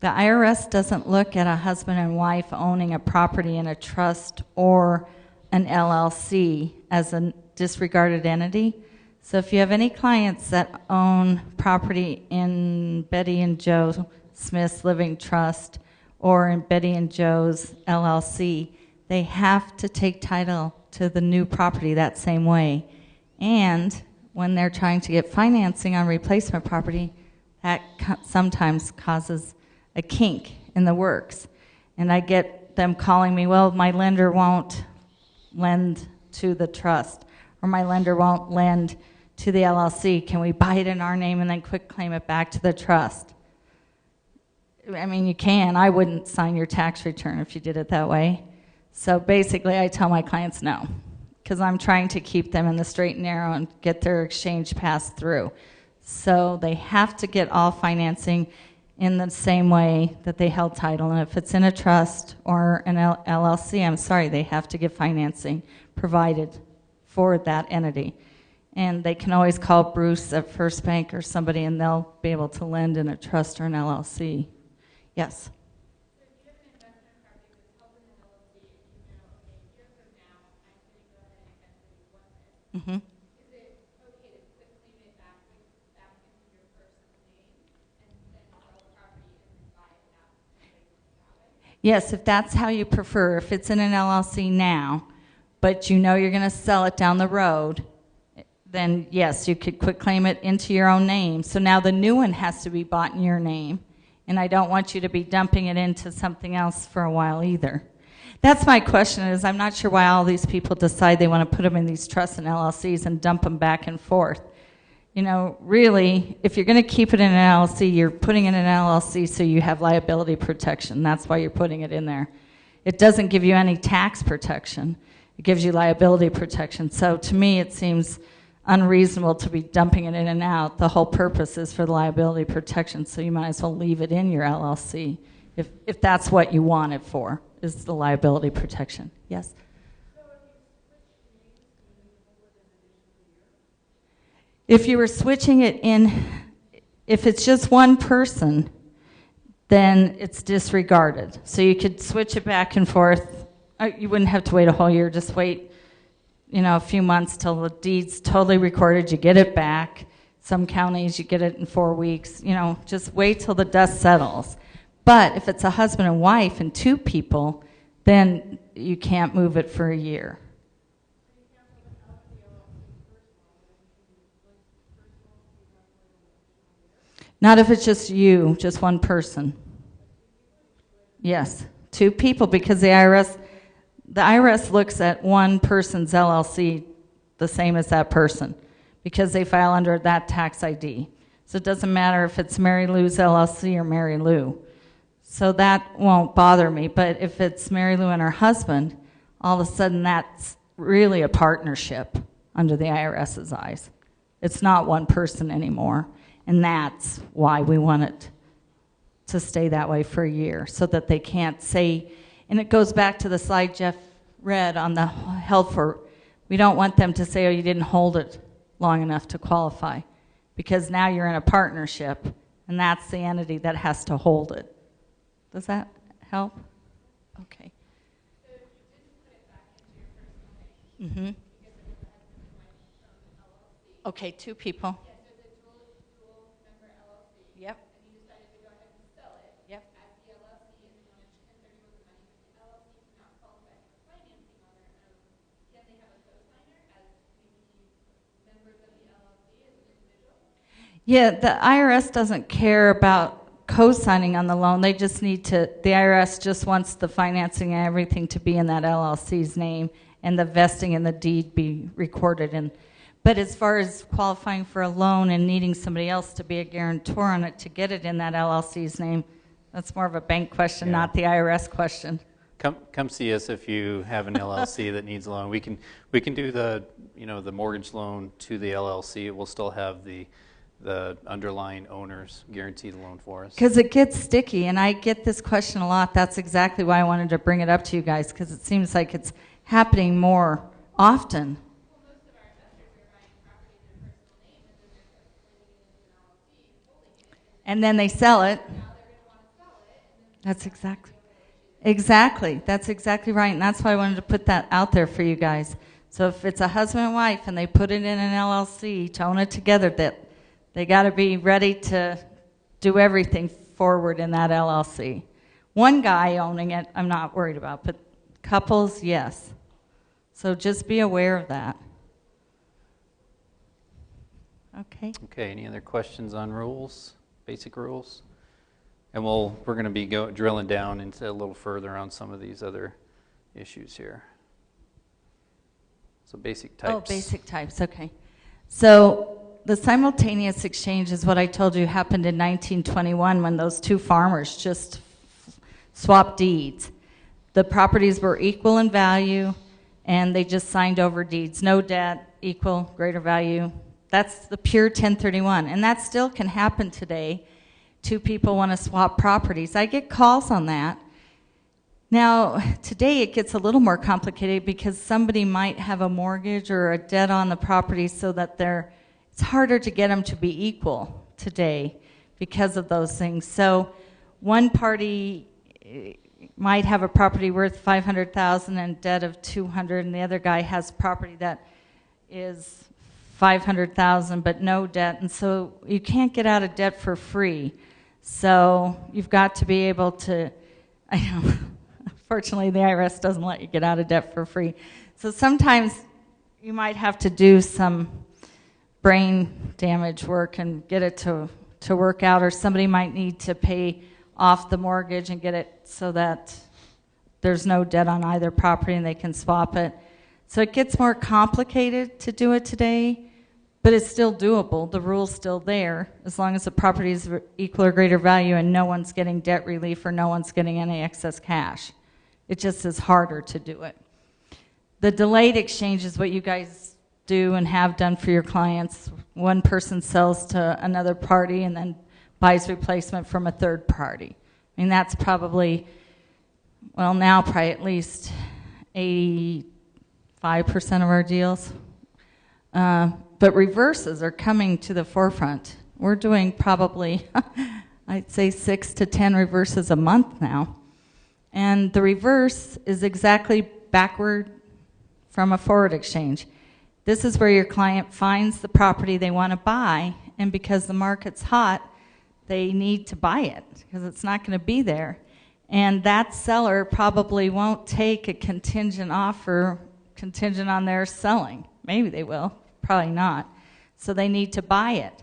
Speaker 3: the IRS doesn't look at a husband and wife owning a property in a trust or an LLC as a disregarded entity. So if you have any clients that own property in Betty and Joe Smith's Living Trust or in Betty and Joe's LLC, they have to take title to the new property that same way. And when they're trying to get financing on replacement property, that sometimes causes a kink in the works. And I get them calling me, well, my lender won't lend to the trust, or my lender won't lend to the LLC. Can we buy it in our name and then quick claim it back to the trust? I mean, you can. I wouldn't sign your tax return if you did it that way. So basically, I tell my clients no, because I'm trying to keep them in the straight and narrow and get their exchange passed through. So they have to get all financing in the same way that they held title. And if it's in a trust or an LLC, I'm sorry, they have to get financing provided for that entity. And they can always call Bruce at FirstBank or somebody, and they'll be able to lend in a trust or an LLC. Yes? Mm-hmm.
Speaker 5: Is it okay to quick claim it back into your personal name and then sell the property and then buy it back?
Speaker 3: Yes, if that's how you prefer. If it's in an LLC now, but you know you're going to sell it down the road, then yes, you could quick claim it into your own name. So now the new one has to be bought in your name, and I don't want you to be dumping it into something else for a while either. That's my question, is I'm not sure why all these people decide they want to put them in these trusts and LLCs and dump them back and forth. You know, really, if you're going to keep it in an LLC, you're putting it in an LLC so you have liability protection. That's why you're putting it in there. It doesn't give you any tax protection. It gives you liability protection. So to me, it seems unreasonable to be dumping it in and out. The whole purpose is for the liability protection, so you might as well leave it in your LLC if that's what you want it for, is the liability protection. Yes? If you were switching it in, if it's just one person, then it's disregarded. So you could switch it back and forth. You wouldn't have to wait a whole year, just wait, a few months till the deed's totally recorded, you get it back. Some counties, you get it in 4 weeks, just wait till the dust settles. But if it's a husband and wife and 2 people, then you can't move it for a year. Not if it's just you, just one person. Yes, 2 people, because the IRS looks at one person's LLC the same as that person because they file under that tax ID. So it doesn't matter if it's Mary Lou's LLC or Mary Lou. So that won't bother me. But if it's Mary Lou and her husband, all of a sudden that's really a partnership under the IRS's eyes. It's not one person anymore. And that's why we want it to stay that way for a year, so that they can't say, and it goes back to the slide Jeff read on the held for, we don't want them to say, oh, you didn't hold it long enough to qualify, because now you're in a partnership, and that's the entity that has to hold it. Does that help? Okay.
Speaker 5: So you didn't put it back into your personal name because it was a husband and wife LLC.
Speaker 3: Okay, 2 people.
Speaker 5: Yeah, so the dual member LLC.
Speaker 3: Yep.
Speaker 5: And you decided to go ahead and sell it.
Speaker 3: Yep.
Speaker 5: As the LLC, and you wanted to 1031 the money, but the LLC cannot qualify for financing on their own. Can they have a co-signer as maybe members of the LLC as an individual?
Speaker 3: Yeah, the IRS doesn't care about co-signing on the loan. They just need to, the IRS just wants the financing and everything to be in that LLC's name and the vesting and the deed be recorded. But as far as qualifying for a loan and needing somebody else to be a guarantor on it to get it in that LLC's name, that's more of a bank question, not the IRS question.
Speaker 2: Come see us if you have an LLC that needs a loan. We can do the mortgage loan to the LLC. It will still have the underlying owners guarantee the loan for us.
Speaker 3: Because it gets sticky, and I get this question a lot. That's exactly why I wanted to bring it up to you guys, because it seems like it's happening more often.
Speaker 5: Well, most of our investors are buying property in their personal name, and then they're putting it into an LLC and holding it.
Speaker 3: And then they sell it.
Speaker 5: Now they're going to want to sell it, and then
Speaker 3: That's exactly. That's exactly right, and that's why I wanted to put that out there for you guys. So if it's a husband and wife and they put it in an LLC to own it together, that they got to be ready to do everything forward in that LLC. One guy owning it, I'm not worried about, but couples, yes. So just be aware of that. Okay.
Speaker 2: Okay, any other questions on rules, basic rules? And we're going to be drilling down into a little further on some of these other issues here. So basic types.
Speaker 3: Oh, basic types, okay. So the simultaneous exchange is what I told you happened in 1921 when those 2 farmers just swapped deeds. The properties were equal in value, and they just signed over deeds. No debt, equal, greater value. That's the pure 1031, and that still can happen today. 2 people want to swap properties. I get calls on that. Now, today it gets a little more complicated because somebody might have a mortgage or a debt on the property so that it's harder to get them to be equal today because of those things. So one party might have a property worth $500,000 and debt of $200,000, and the other guy has property that is $500,000 but no debt, and so you can't get out of debt for free. So you've got to be able to, unfortunately the IRS doesn't let you get out of debt for free. So sometimes you might have to do some brain damage work and get it to work out, or somebody might need to pay off the mortgage and get it so that there's no debt on either property and they can swap it. So it gets more complicated to do it today, but it's still doable. The rule's still there as long as the property is equal or greater value and no one's getting debt relief or no one's getting any excess cash. It just is harder to do it. The delayed exchange is what you guys do and have done for your clients. One person sells to another party and then buys replacement from a third party. I mean, that's probably, well, now probably at least 85% of our deals. But reverses are coming to the forefront. We're doing probably, I'd say 6 to 10 reverses a month now. And the reverse is exactly backward from a forward exchange. This is where your client finds the property they want to buy, and because the market's hot, they need to buy it because it's not going to be there. And that seller probably won't take a contingent offer contingent on their selling. Maybe they will, probably not. So they need to buy it.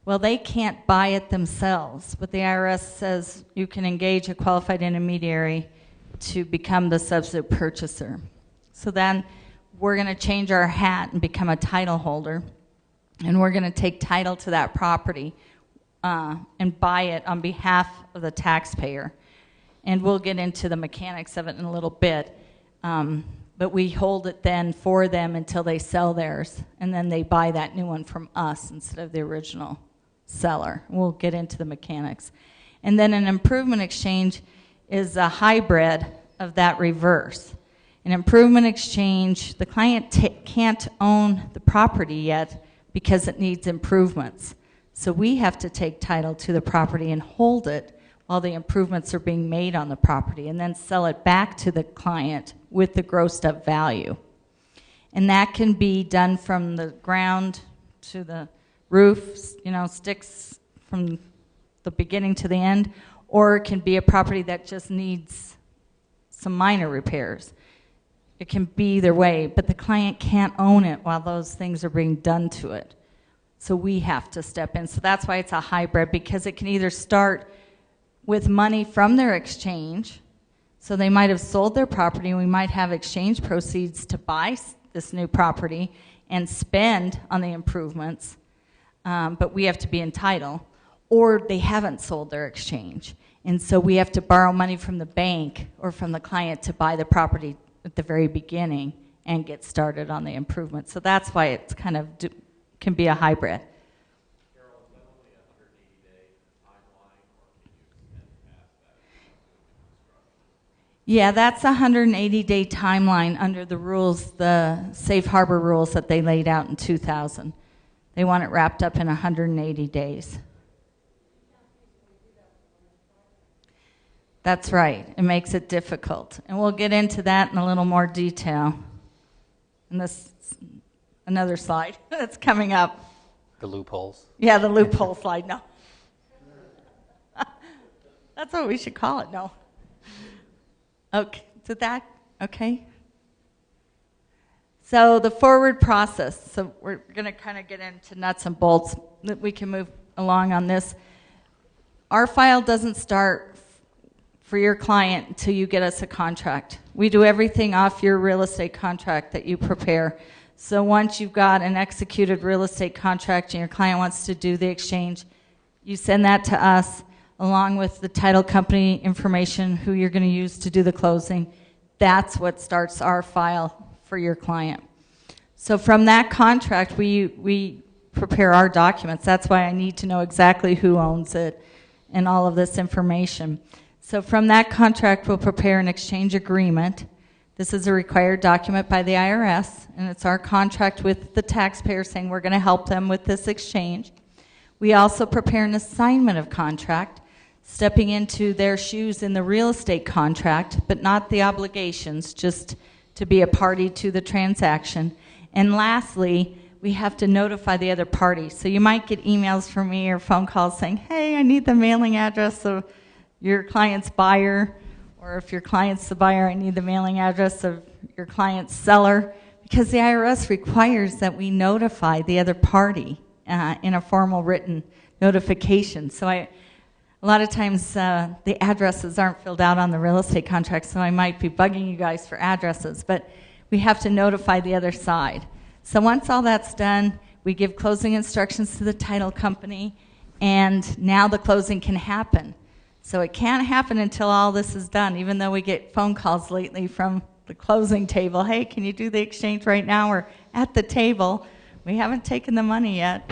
Speaker 3: Well, they can't buy it themselves, but the IRS says you can engage a qualified intermediary to become the substitute purchaser. So then we're going to change our hat and become a title holder, and we're going to take title to that property and buy it on behalf of the taxpayer. And we'll get into the mechanics of it in a little bit. But we hold it then for them until they sell theirs, and then they buy that new one from us instead of the original seller. We'll get into the mechanics. And then an improvement exchange is a hybrid of that reverse. An improvement exchange, the client can't own the property yet because it needs improvements. So we have to take title to the property and hold it while the improvements are being made on the property, and then sell it back to the client with the grossed up value. And that can be done from the ground to the roof, you know, sticks from the beginning to the end, or it can be a property that just needs some minor repairs. It can be either way, but the client can't own it while those things are being done to it. So we have to step in. So that's why it's a hybrid, because it can either start with money from their exchange. So they might have sold their property, and we might have exchange proceeds to buy this new property and spend on the improvements, but we have to be in title. Or they haven't sold their exchange, and so we have to borrow money from the bank or from the client to buy the property at the very beginning and get started on the improvements. So that's why it's kind of can be a hybrid.
Speaker 6: Carol, is that only a 180-day timeline, or can you extend past that construction?
Speaker 3: Yeah, that's a 180-day timeline under the rules, the safe harbor rules that they laid out in 2000. They want it wrapped up in 180 days. That's right. It makes it difficult. And we'll get into that in a little more detail. And this, another slide that's coming up.
Speaker 2: The loopholes.
Speaker 3: Yeah, the loophole slide, no. That's what we should call it, no. Okay, so that, okay. So the forward process. So we're going to kind of get into nuts and bolts. We can move along on this. Our file doesn't start for your client until you get us a contract. We do everything off your real estate contract that you prepare. So once you've got an executed real estate contract and your client wants to do the exchange, you send that to us along with the title company information, who you're going to use to do the closing. That's what starts our file for your client. So from that contract, we prepare our documents. That's why I need to know exactly who owns it and all of this information. So from that contract, we'll prepare an exchange agreement. This is a required document by the IRS, and it's our contract with the taxpayer saying we're going to help them with this exchange. We also prepare an assignment of contract, stepping into their shoes in the real estate contract, but not the obligations, just to be a party to the transaction. And lastly, we have to notify the other party. So you might get emails from me or phone calls saying, hey, I need the mailing address of your client's buyer, or if your client's the buyer, I need the mailing address of your client's seller, because the IRS requires that we notify the other party in a formal written notification. So a lot of times the addresses aren't filled out on the real estate contract, so I might be bugging you guys for addresses, but we have to notify the other side. So once all that's done, we give closing instructions to the title company, and now the closing can happen. So it can't happen until all this is done, even though we get phone calls lately from the closing table, hey, can you do the exchange right now? Or at the table, we haven't taken the money yet.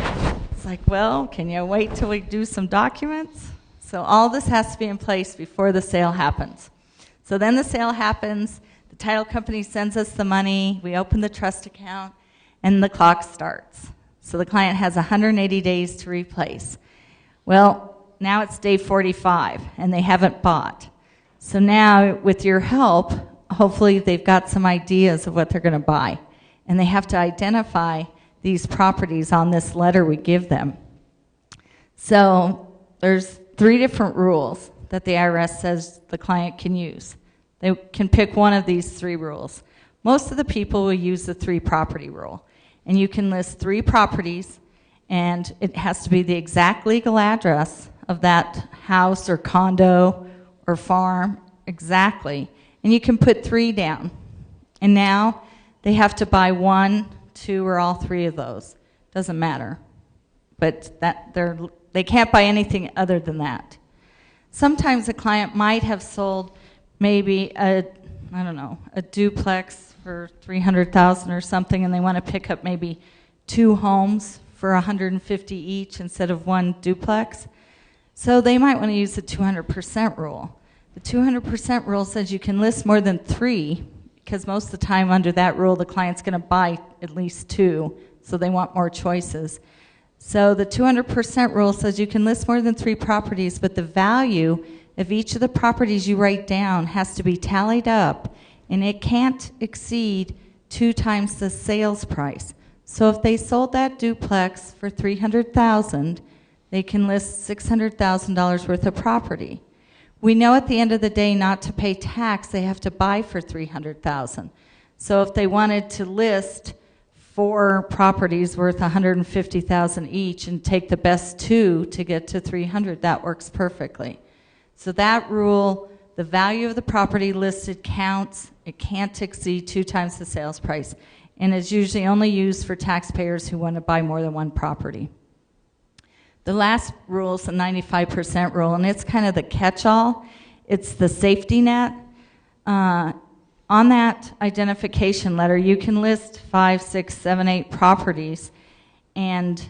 Speaker 3: It's like, well, can you wait till we do some documents? So all this has to be in place before the sale happens. So then the sale happens, the title company sends us the money, we open the trust account, and the clock starts. So the client has 180 days to replace. Well, now it's day 45, and they haven't bought. So now, with your help, hopefully they've got some ideas of what they're going to buy. And they have to identify these properties on this letter we give them. So there's 3 different rules that the IRS says the client can use. They can pick one of these 3 rules. Most of the people will use the 3 property rule. And you can list 3 properties, and it has to be the exact legal address of that house or condo or farm, exactly. And you can put 3 down. And now they have to buy 1, 2, or all 3 of those. Doesn't matter. But they can't buy anything other than that. Sometimes a client might have sold maybe a duplex for $300,000 or something, and they want to pick up maybe 2 homes for $150 each instead of 1 duplex. So they might want to use the 200% rule. The 200% rule says you can list more than 3, because most of the time under that rule the client's going to buy at least 2, so they want more choices. So the 200% rule says you can list more than 3 properties, but the value of each of the properties you write down has to be tallied up, and it can't exceed 2 times the sales price. So if they sold that duplex for $300,000, they can list $600,000 worth of property. We know at the end of the day not to pay tax, they have to buy for $300,000. So if they wanted to list 4 properties worth $150,000 each and take the best 2 to get to $300,000, that works perfectly. So that rule, the value of the property listed counts. It can't exceed 2 times the sales price, and is usually only used for taxpayers who want to buy more than 1 property. The last rule is the 95% rule, and it's kind of the catch-all. It's the safety net. On that identification letter, you can list 5, 6, 7, 8 properties, and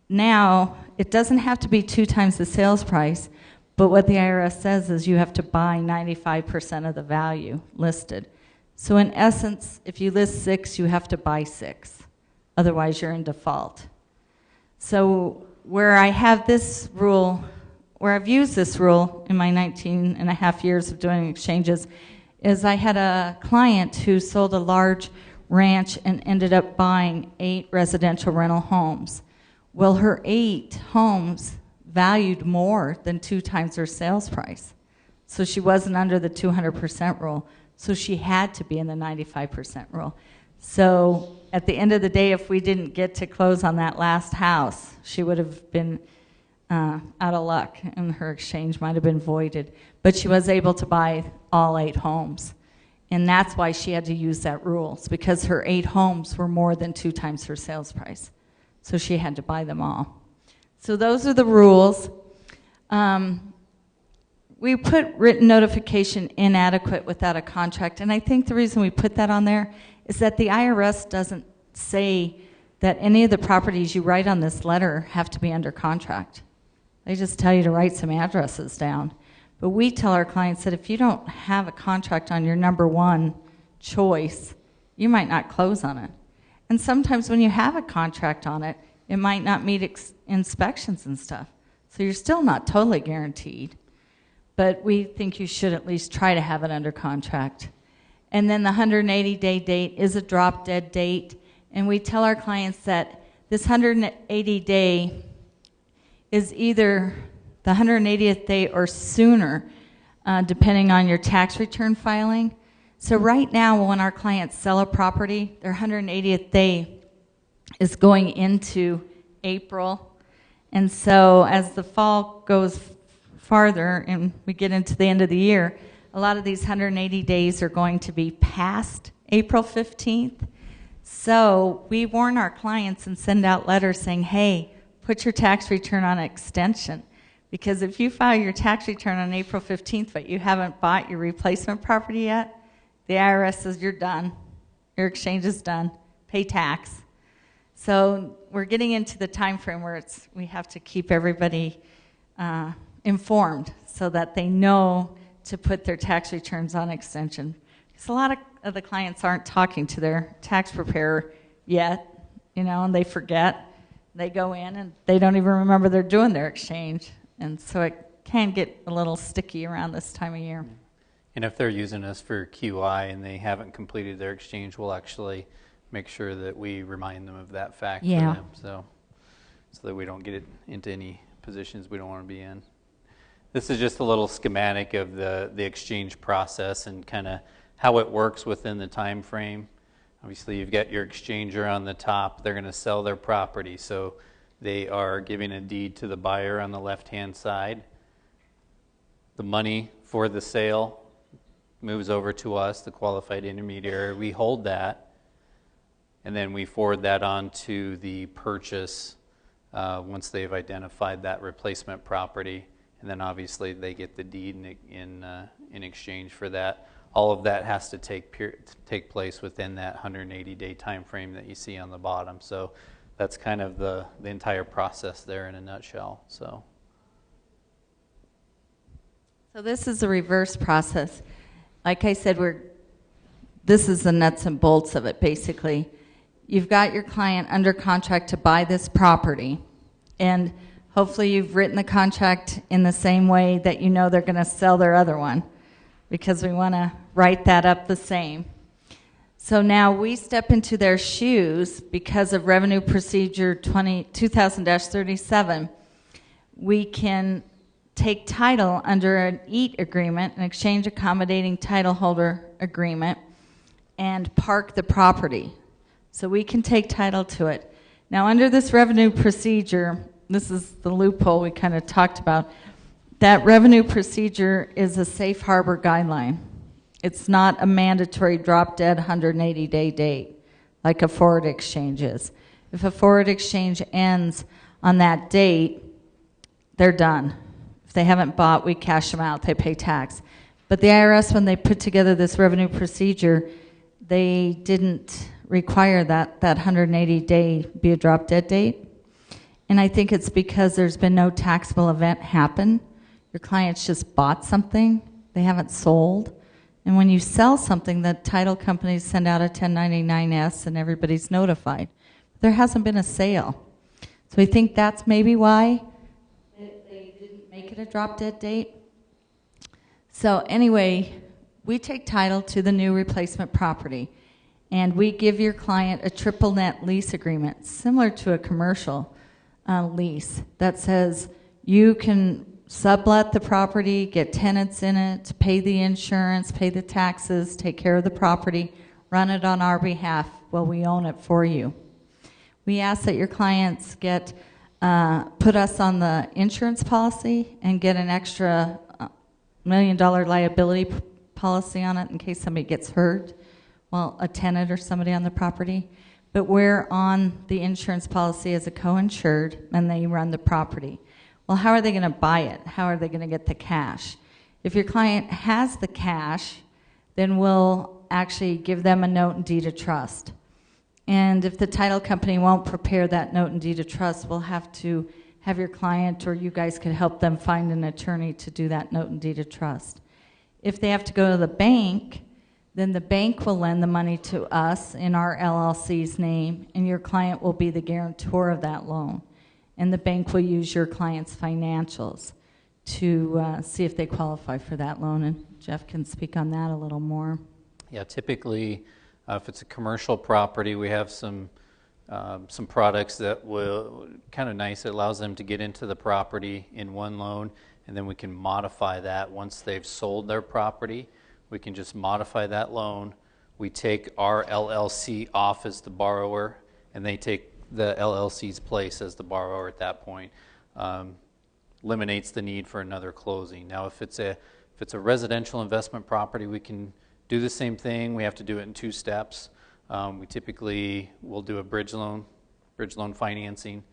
Speaker 3: now it doesn't have to be 2 times the sales price, but what the IRS says is you have to buy 95% of the value listed. So in essence, if you list 6, you have to buy 6. Otherwise, you're in default. So where I have this rule, where I've used this rule in my 19 and a half years of doing exchanges, is I had a client who sold a large ranch and ended up buying 8 residential rental homes. Well, her 8 homes valued more than 2 times her sales price. So she wasn't under the 200% rule. So she had to be in the 95% rule. So at the end of the day, if we didn't get to close on that last house, she would have been out of luck, and her exchange might have been voided. But she was able to buy all 8 homes. And that's why she had to use that rule. It's because her 8 homes were more than 2 times her sales price. So she had to buy them all. So those are the rules. We put written notification inadequate without a contract, and I think the reason we put that on there is that the IRS doesn't say that any of the properties you write on this letter have to be under contract. They just tell you to write some addresses down. But we tell our clients that if you don't have a contract on your number 1 choice, you might not close on it. And sometimes when you have a contract on it, it might not meet inspections and stuff. So you're still not totally guaranteed. But we think you should at least try to have it under contract. And then the 180-day date is a drop-dead date. And we tell our clients that this 180-day is either the 180th day or sooner, depending on your tax return filing. So right now, when our clients sell a property, their 180th day is going into April. And so as the fall goes farther and we get into the end of the year, a lot of these 180 days are going to be past April 15th. So we warn our clients and send out letters saying, hey, put your tax return on extension. Because if you file your tax return on April 15th but you haven't bought your replacement property yet, the IRS says you're done. Your exchange is done. Pay tax. So we're getting into the time frame where we have to keep everybody informed so that they know to put their tax returns on extension. Because a lot of the clients aren't talking to their tax preparer yet, and they forget. They go in and they don't even remember they're doing their exchange. And so it can get a little sticky around this time of year.
Speaker 2: And if they're using us for QI and they haven't completed their exchange, we'll actually make sure that we remind them of that fact for them, so that we don't get it into any positions we don't want to be in. This is just a little schematic of the exchange process and kind of how it works within the time frame. Obviously, you've got your exchanger on the top. They're going to sell their property, so they are giving a deed to the buyer on the left-hand side. The money for the sale moves over to us, the qualified intermediary. We hold that, and then we forward that on to the purchase once they've identified that replacement property, and then obviously they get the deed in exchange for that. All of that has to take place within that 180-day time frame that you see on the bottom. So that's kind of the entire process there in a nutshell. So
Speaker 3: this is the reverse process. Like I said, this is the nuts and bolts of it, basically. You've got your client under contract to buy this property, and hopefully you've written the contract in the same way that you know they're going to sell their other one, because we want to write that up the same. So now we step into their shoes because of Revenue Procedure 2000-37. We can take title under an EAT agreement, an exchange accommodating title holder agreement, and park the property. So we can take title to it. Now under this revenue procedure, this is the loophole we kind of talked about, that revenue procedure is a safe harbor guideline. It's not a mandatory drop-dead 180-day date like a forward exchange is. If a forward exchange ends on that date, they're done. If they haven't bought, we cash them out. They pay tax. But the IRS, when they put together this revenue procedure, they didn't require that 180-day be a drop-dead date. And I think it's because there's been no taxable event happen. Your clients just bought something. They haven't sold. And when you sell something, the title companies send out a 1099-S and everybody's notified. There hasn't been a sale. So I think that's maybe why they didn't make it a drop-dead date. So anyway, we take title to the new replacement property, and we give your client a triple net lease agreement, similar to a commercial lease, that says you can sublet the property, get tenants in it, pay the insurance, pay the taxes, take care of the property, run it on our behalf while we own it for you. We ask that your clients get put us on the insurance policy and get an extra $1 million liability policy on it in case somebody gets hurt, well, a tenant or somebody on the property. But we're on the insurance policy as a co-insured, and they run the property. Well, how are they going to buy it? How are they going to get the cash? If your client has the cash, then we'll actually give them a note and deed of trust. And if the title company won't prepare that note and deed of trust, we'll have to have your client, or you guys could help them find an attorney to do that note and deed of trust. If they have to go to the bank, then the bank will lend the money to us in our LLC's name, and your client will be the guarantor of that loan. And the bank will use your client's financials to see if they qualify for that loan. And Jeff can speak on that a little more.
Speaker 2: yeah, typically if it's a commercial property, we have some products that will kind of nice. It allows them to get into the property in one loan, and then we can modify that once they've sold their property. We can just modify that loan. We take our LLC off as the borrower, and they take the LLC's place as the borrower at that point. Eliminates the need for another closing. Now, if it's a residential investment property, we can do the same thing. We have to do it in two steps. We typically will do a bridge loan financing.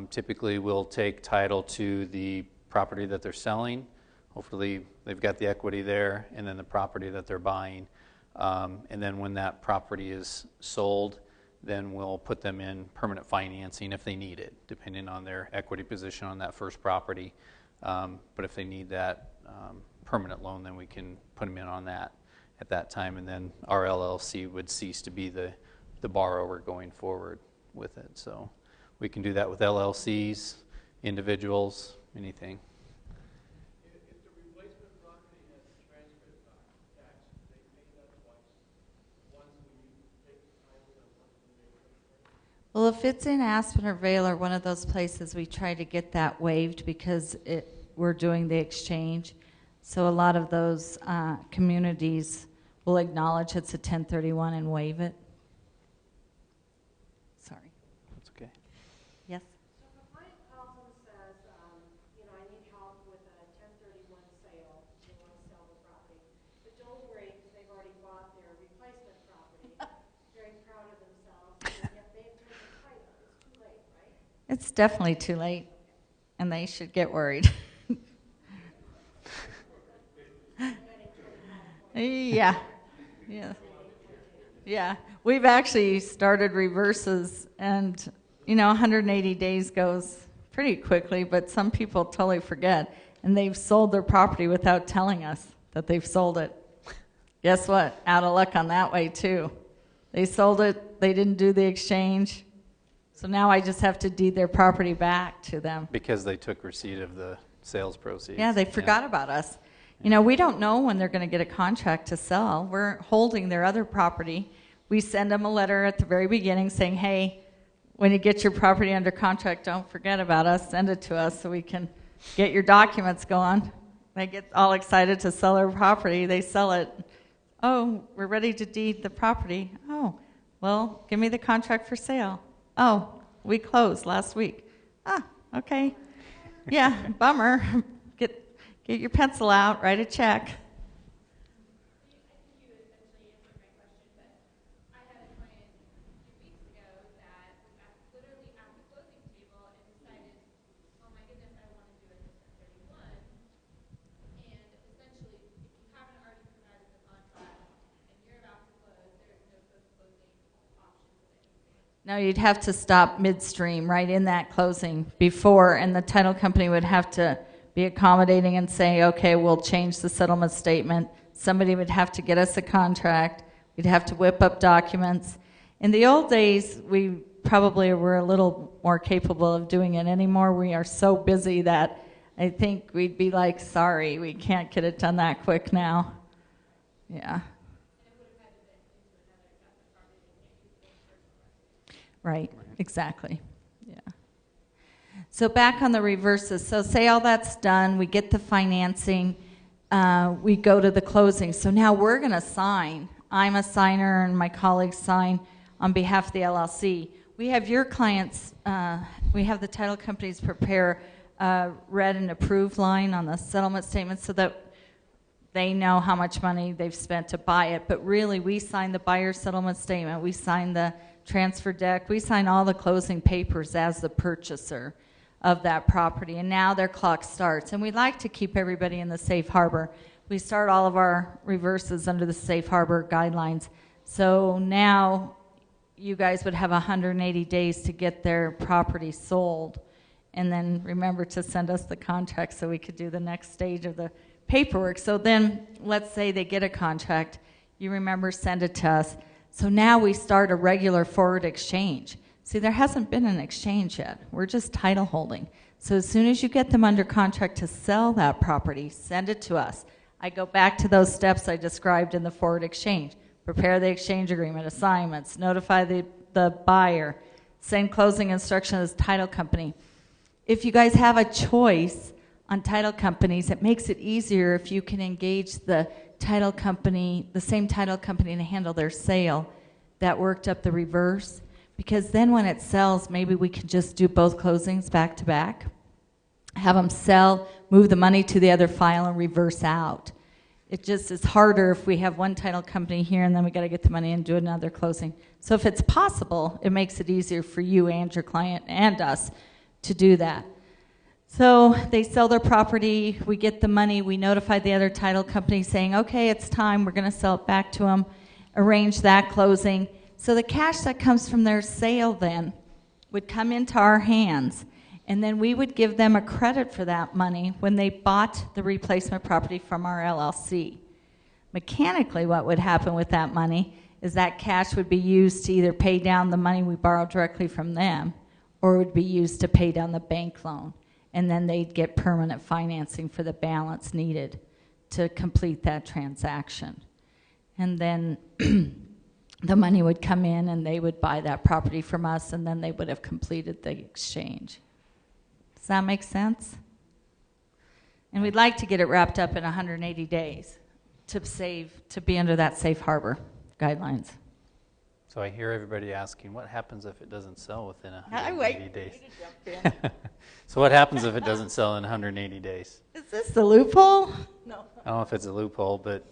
Speaker 2: Typically, we'll take title to the property that they're selling. Hopefully, they've got the equity there, and then the property that they're buying. And then when that property is sold, then we'll put them in permanent financing if they need it, depending on their equity position on that first property. But if they need that permanent loan, then we can put them in on that at that time, and then our LLC would cease to be the borrower going forward with it. So we can do that with LLCs, individuals, anything.
Speaker 4: If the replacement property has a transfer tax, they pay that twice. Once when you take the title and once when they transfer.
Speaker 3: Well, if it's in Aspen or Vail or one of those places, we try to get that waived because we're doing the exchange. So a lot of those communities will acknowledge it's a 1031 and waive it. Sorry.
Speaker 2: That's okay.
Speaker 3: Yes?
Speaker 4: So if a client calls and says, I need help with a 1031 sale, they want to sell the property, but don't worry, because they've already bought their replacement property, very proud of themselves, and yet they've taken the title. It's too late, right?
Speaker 3: It's definitely too late, and they should get worried. Yeah. Yeah. Yeah. We've actually started reverses, and 180 days goes pretty quickly, but some people totally forget, and they've sold their property without telling us that they've sold it. Guess what? Out of luck on that way too. They sold it, they didn't do the exchange, so now I just have to deed their property back to them.
Speaker 2: Because they took receipt of the sales proceeds.
Speaker 3: Yeah, they forgot about us. We don't know when they're going to get a contract to sell. We're holding their other property. We send them a letter at the very beginning saying, hey, when you get your property under contract, don't forget about us. Send it to us so we can get your documents going. They get all excited to sell their property. They sell it. Oh, we're ready to deed the property. Oh, well, give me the contract for sale. Oh, we closed last week. Ah, okay. Yeah, bummer. Get your pencil out, write a check.
Speaker 5: I think you essentially answered my question, but I had a client a few weeks ago that was literally at the closing table and decided, oh my goodness, I want to do it as 1031. And essentially, if you haven't already provided the contract and you're about to close, there is no post-closing options that you can.
Speaker 3: No, you'd have to stop midstream right in that closing before, and the title company would have to be accommodating and say, okay, we'll change the settlement statement. Somebody would have to get us a contract. We'd have to whip up documents. In the old days, we probably were a little more capable of doing it. Anymore, we are so busy that I think we'd be like, sorry, we can't get it done that quick now. Yeah. Right, exactly. Yeah. So back on the reverses. So say all that's done, we get the financing, we go to the closing. So now we're going to sign. I'm a signer and my colleagues sign on behalf of the LLC. We have your clients, we have the title companies prepare a read and approved line on the settlement statement so that they know how much money they've spent to buy it. But really, we sign the buyer settlement statement, we sign the transfer deck, we sign all the closing papers as the purchaser of that property, and now their clock starts. And we like to keep everybody in the safe harbor. We start all of our reverses under the safe harbor guidelines. So now you guys would have 180 days to get their property sold, and then remember to send us the contract so we could do the next stage of the paperwork. So then let's say they get a contract, you remember, send it to us. So now we start a regular forward exchange. See, there hasn't been an exchange yet. We're just title holding. So as soon as you get them under contract to sell that property, send it to us. I go back to those steps I described in the forward exchange. Prepare the exchange agreement, assignments, notify the buyer, send closing instructions to the title company. If you guys have a choice on title companies, it makes it easier if you can engage the title company, the same title company, to handle their sale that worked up the reverse. Because then when it sells, maybe we could just do both closings back to back, have them sell, move the money to the other file, and reverse out. It just is harder if we have one title company here and then we got to get the money and do another closing. So if it's possible, it makes it easier for you and your client and us to do that. So they sell their property, we get the money, we notify the other title company saying, okay, it's time, we're going to sell it back to them. arrange that closing. So the cash that comes from their sale then would come into our hands, and then we would give them a credit for that money when they bought the replacement property from our LLC. Mechanically, what would happen with that money is that cash would be used to either pay down the money we borrowed directly from them, or it would be used to pay down the bank loan, and then they'd get permanent financing for the balance needed to complete that transaction. And then the money would come in and they would buy that property from us, and then they would have completed the exchange. Does that make sense? And we'd like to get it wrapped up in 180 days to be under that safe harbor guidelines.
Speaker 2: So I hear everybody asking, what happens if it doesn't sell within 180
Speaker 3: Wait,
Speaker 2: days?
Speaker 3: way to jump in.
Speaker 2: So what happens if it doesn't sell in 180 days?
Speaker 3: Is this the loophole? No.
Speaker 2: I don't know if it's a loophole, but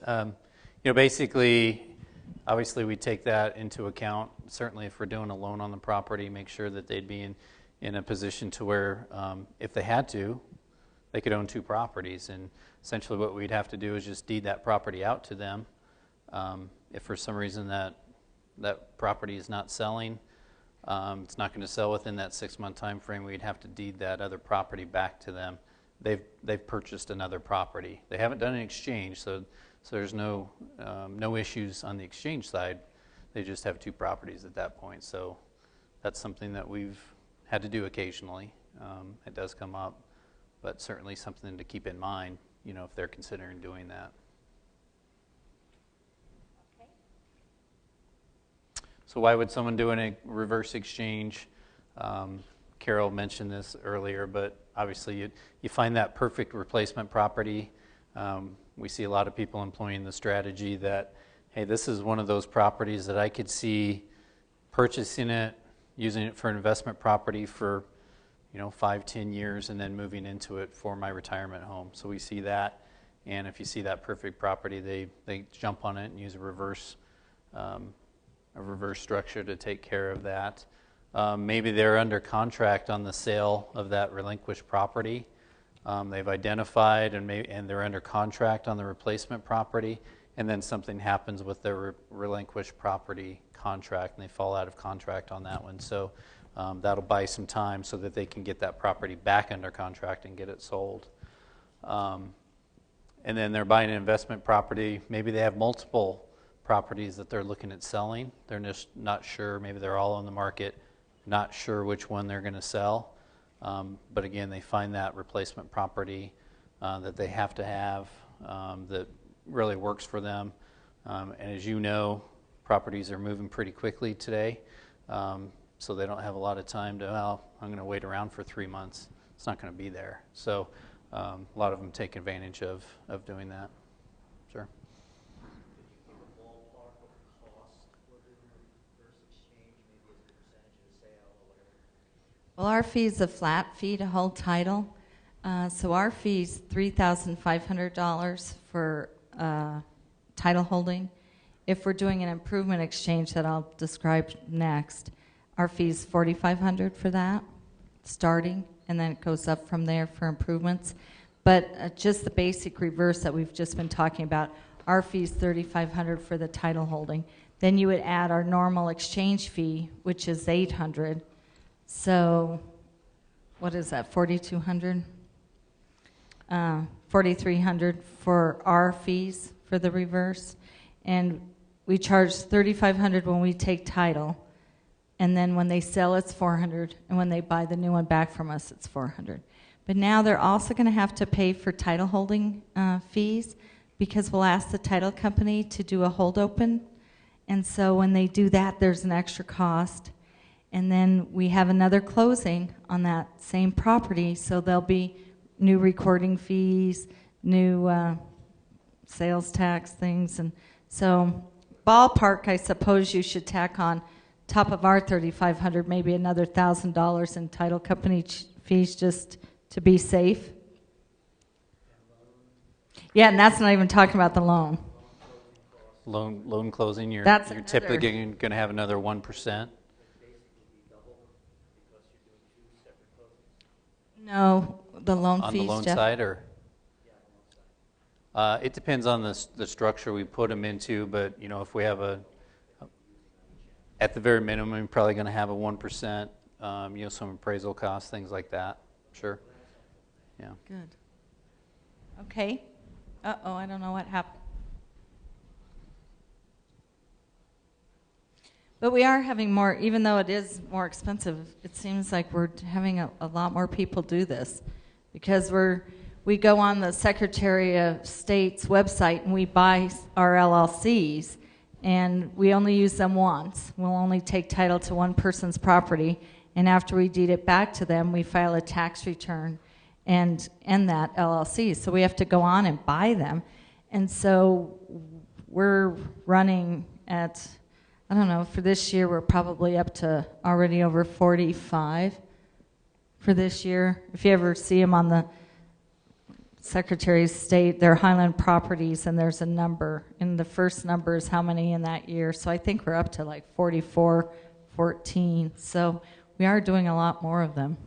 Speaker 2: basically, obviously we take that into account. Certainly if we're doing a loan on the property, make sure that they'd be in a position to where if they had to, they could own two properties. And essentially what we'd have to do is just deed that property out to them. If for some reason that property is not selling, it's not going to sell within that 6-month time frame, we'd have to deed that other property back to them. They've purchased another property. They haven't done an exchange, so there's no issues on the exchange side. They just have two properties at that point. So that's something that we've had to do occasionally. It does come up, but certainly something to keep in mind, if they're considering doing that. So why would someone do a reverse exchange? Carol mentioned this earlier, but obviously you find that perfect replacement property. We see a lot of people employing the strategy that, hey, this is one of those properties that I could see purchasing it, using it for an investment property for 5-10 years, and then moving into it for my retirement home. So we see that, and if you see that perfect property, they jump on it and use a reverse structure to take care of that. Maybe they're under contract on the sale of that relinquished property. They've identified and they're under contract on the replacement property, and then something happens with their relinquished property contract, and they fall out of contract on that one. So that'll buy some time so that they can get that property back under contract and get it sold. And then they're buying an investment property. Maybe they have multiple properties that they're looking at selling. They're just not sure. Maybe they're all on the market, not sure which one they're going to sell. But again, they find that replacement property that they have to have that really works for them. And as you know, properties are moving pretty quickly today. So they don't have a lot of time I'm going to wait around for 3 months. It's not going to be there. So a lot of them take advantage of doing that. Sure.
Speaker 3: Well, our fee is a flat fee to hold title. So our fee is $3,500 for title holding. If we're doing an improvement exchange that I'll describe next, our fee is $4,500 for that, starting, and then it goes up from there for improvements. But just the basic reverse that we've just been talking about, our fee is $3,500 for the title holding. Then you would add our normal exchange fee, which is $800. So, what is that, $4,200? $4,300 for our fees for the reverse. And we charge $3,500 when we take title. And then when they sell, it's $400. And when they buy the new one back from us, it's $400. But now they're also going to have to pay for title holding fees, because we'll ask the title company to do a hold open. And so when they do that, there's an extra cost. And then we have another closing on that same property, so there'll be new recording fees, new sales tax things. And so ballpark, I suppose you should tack on top of our $3,500, maybe another $1,000 in title company fees just to be safe. Yeah, and that's not even talking about the loan.
Speaker 2: Loan closing, you're
Speaker 3: That's
Speaker 2: typically going to have another 1%.
Speaker 3: No, the loan
Speaker 2: On
Speaker 3: fees,
Speaker 2: the loan
Speaker 3: Jeff?
Speaker 2: side, or? It depends on the structure we put them into, but if we have a at the very minimum, you're probably going to have a 1%, some appraisal costs, things like that. Sure. Yeah.
Speaker 3: Good. Okay. Uh-oh, I don't know what happened. But we are having more, even though it is more expensive, it seems like we're having a lot more people do this because we go on the Secretary of State's website and we buy our LLCs and we only use them once. We'll only take title to one person's property, and after we deed it back to them, we file a tax return and end that LLC. So we have to go on and buy them. And so we're running at, I don't know, for this year we're probably up to already over 45 for this year. If you ever see them on the Secretary of State, they're Highland Properties, and there's a number, and the first number is how many in that year. So I think we're up to like 44, 14. So we are doing a lot more of them.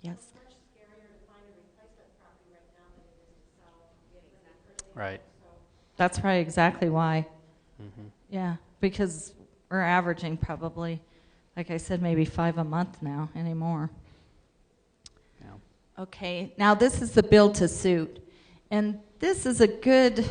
Speaker 3: Yes.
Speaker 4: It's much scarier to find a replacement property right now than it is to sell.
Speaker 2: Right.
Speaker 4: So
Speaker 3: That's probably exactly why.
Speaker 2: Mm-hmm.
Speaker 3: Yeah, because we're averaging probably, like I said, maybe 5 a month now anymore.
Speaker 2: Yeah.
Speaker 3: Okay, now this is the build to suit. And this is a good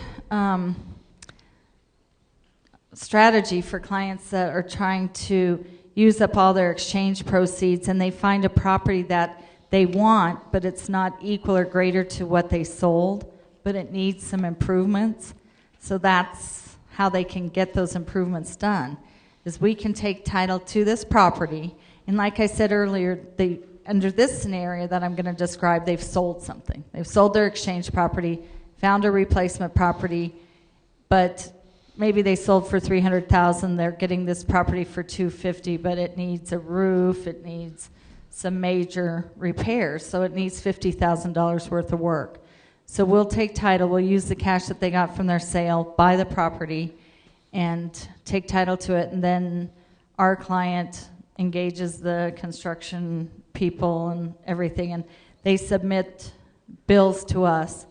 Speaker 3: strategy for clients that are trying to use up all their exchange proceeds and they find a property that they want, but it's not equal or greater to what they sold, but it needs some improvements. So that's how they can get those improvements done, is we can take title to this property. And like I said earlier, under this scenario that I'm going to describe, they've sold something. They've sold their exchange property, found a replacement property, but maybe they sold for $300,000. They're getting this property for $250,000, but it needs a roof, it needs some major repairs, so it needs $50,000 worth of work. So we'll take title, we'll use the cash that they got from their sale, buy the property, and take title to it, and then our client engages the construction people and everything, and they submit bills to us,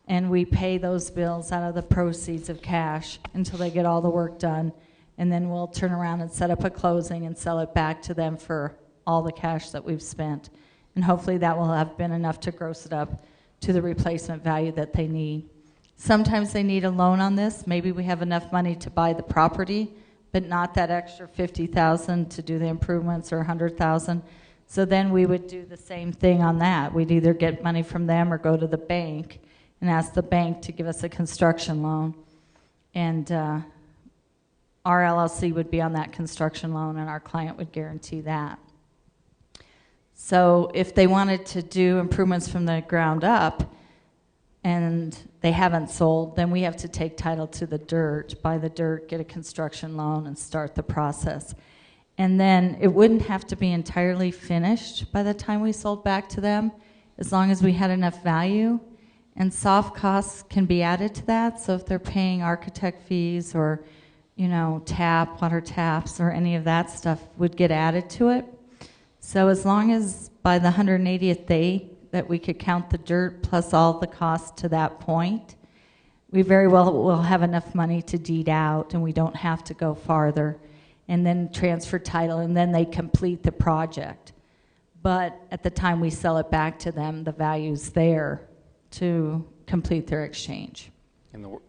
Speaker 3: and we pay those bills out of the proceeds of cash until they get all the work done, and then we'll turn around and set up a closing and sell it back to them for all the cash that we've spent. And hopefully that will have been enough to gross it up to the replacement value that they need. Sometimes they need a loan on this. Maybe we have enough money to buy the property, but not that extra $50,000 to do the improvements or $100,000. So then we would do the same thing on that. We'd either get money from them or go to the bank and ask the bank to give us a construction loan. And our LLC would be on that construction loan and our client would guarantee that. So if they wanted to do improvements from the ground up and they haven't sold, then we have to take title to the dirt, buy the dirt, get a construction loan, and start the process. And then it wouldn't have to be entirely finished by the time we sold back to them, as long as we had enough value. And soft costs can be added to that. So if they're paying architect fees or, water taps or any of that stuff would get added to it. So as long as by the 180th day that we could count the dirt plus all the costs to that point, we very well will have enough money to deed out and we don't have to go farther, and then transfer title, and then they complete the project. But at the time we sell it back to them, the value's there to complete their exchange.
Speaker 2: And the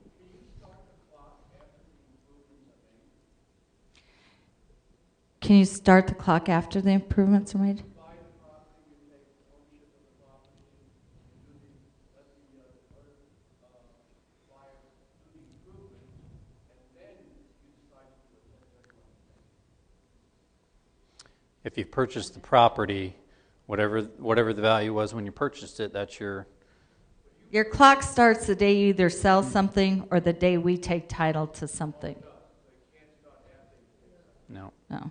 Speaker 3: Can you start the clock after the improvements are made?
Speaker 2: If you've purchased the property, whatever the value was when you purchased it, that's your...
Speaker 3: Your clock starts the day you either sell something or the day we take title to something.
Speaker 2: No.
Speaker 3: No.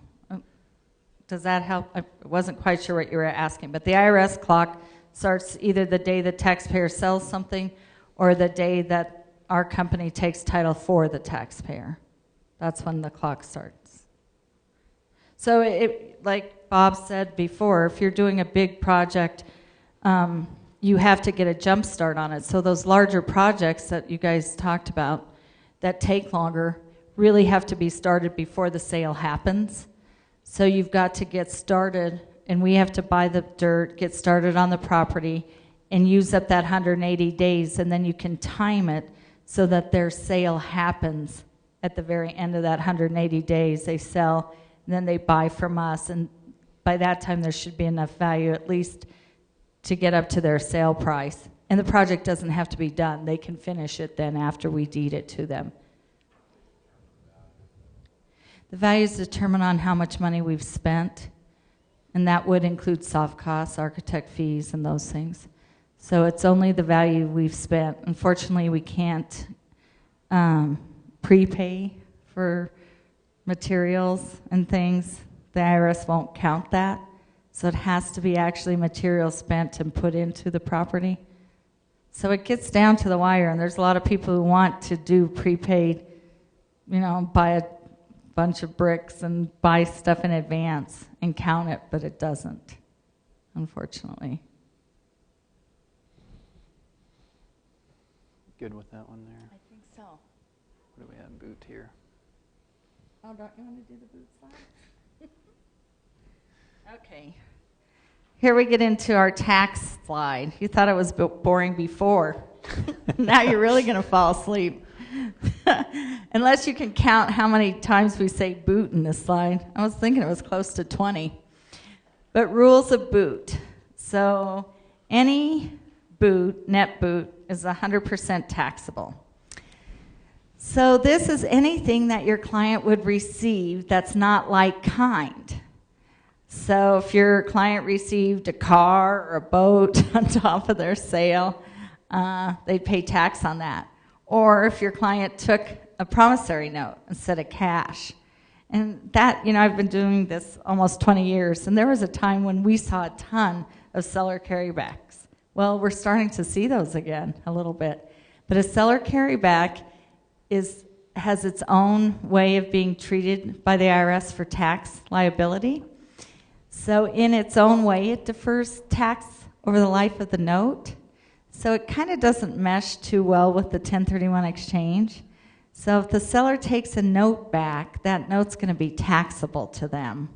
Speaker 3: Does that help? I wasn't quite sure what you were asking, but the IRS clock starts either the day the taxpayer sells something or the day that our company takes title for the taxpayer. That's when the clock starts. So like Bob said before, if you're doing a big project, you have to get a jump start on it. So those larger projects that you guys talked about that take longer really have to be started before the sale happens. So you've got to get started, and we have to buy the dirt, get started on the property, and use up that 180 days, and then you can time it so that their sale happens at the very end of that 180 days. They sell, and then they buy from us, and by that time there should be enough value at least to get up to their sale price. And the project doesn't have to be done. They can finish it then after we deed it to them. The value is determined on how much money we've spent, and that would include soft costs, architect fees, and those things. So it's only the value we've spent. Unfortunately, we can't prepay for materials and things. The IRS won't count that. So it has to be actually material spent and put into the property. So it gets down to the wire, and there's a lot of people who want to do prepaid, buy a bunch of bricks and buy stuff in advance and count it, but it doesn't, unfortunately.
Speaker 2: Good with that one there.
Speaker 3: I think so.
Speaker 2: What do we have boot here?
Speaker 3: Oh, don't you want to do the boot slide? Okay. Here we get into our tax slide. You thought it was boring before. Now you're really going to fall asleep. Unless you can count how many times we say boot in this slide. I was thinking it was close to 20. But rules of boot. So any boot, net boot, is 100% taxable. So this is anything that your client would receive that's not like kind. So if your client received a car or a boat on top of their sale, they'd pay tax on that. Or if your client took a promissory note instead of cash. And that, I've been doing this almost 20 years, and there was a time when we saw a ton of seller carrybacks. Well, we're starting to see those again a little bit. But a seller carryback has its own way of being treated by the IRS for tax liability. So in its own way, it defers tax over the life of the note. So it kind of doesn't mesh too well with the 1031 exchange. So if the seller takes a note back, that note's going to be taxable to them.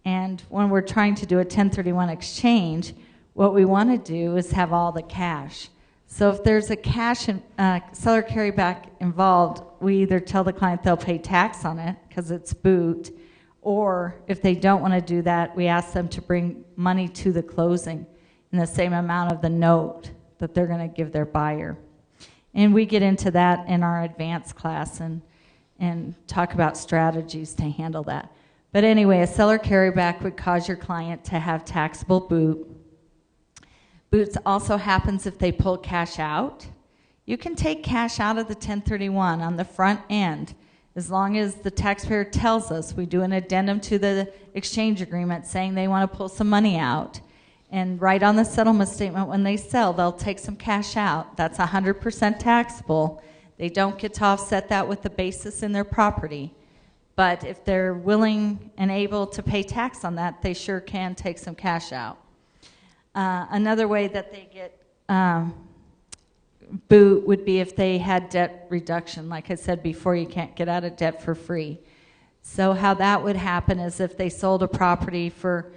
Speaker 3: And when we're trying to do a 1031 exchange, what we want to do is have all the cash. So if there's a cash seller carryback involved, we either tell the client they'll pay tax on it because it's boot, or if they don't want to do that, we ask them to bring money to the closing in the same amount of the note that they're going to give their buyer. And we get into that in our advanced class and talk about strategies to handle that. But anyway, a seller carryback would cause your client to have taxable boot. Boots also happens if they pull cash out. You can take cash out of the 1031 on the front end as long as the taxpayer tells us. We do an addendum to the exchange agreement saying they want to pull some money out. And right on the settlement statement when they sell, they'll take some cash out. That's 100% taxable. They don't get to offset that with the basis in their property. But if they're willing and able to pay tax on that, they sure can take some cash out. Another way that they get boot would be if they had debt reduction. Like I said before, you can't get out of debt for free. So how that would happen is if they sold a property for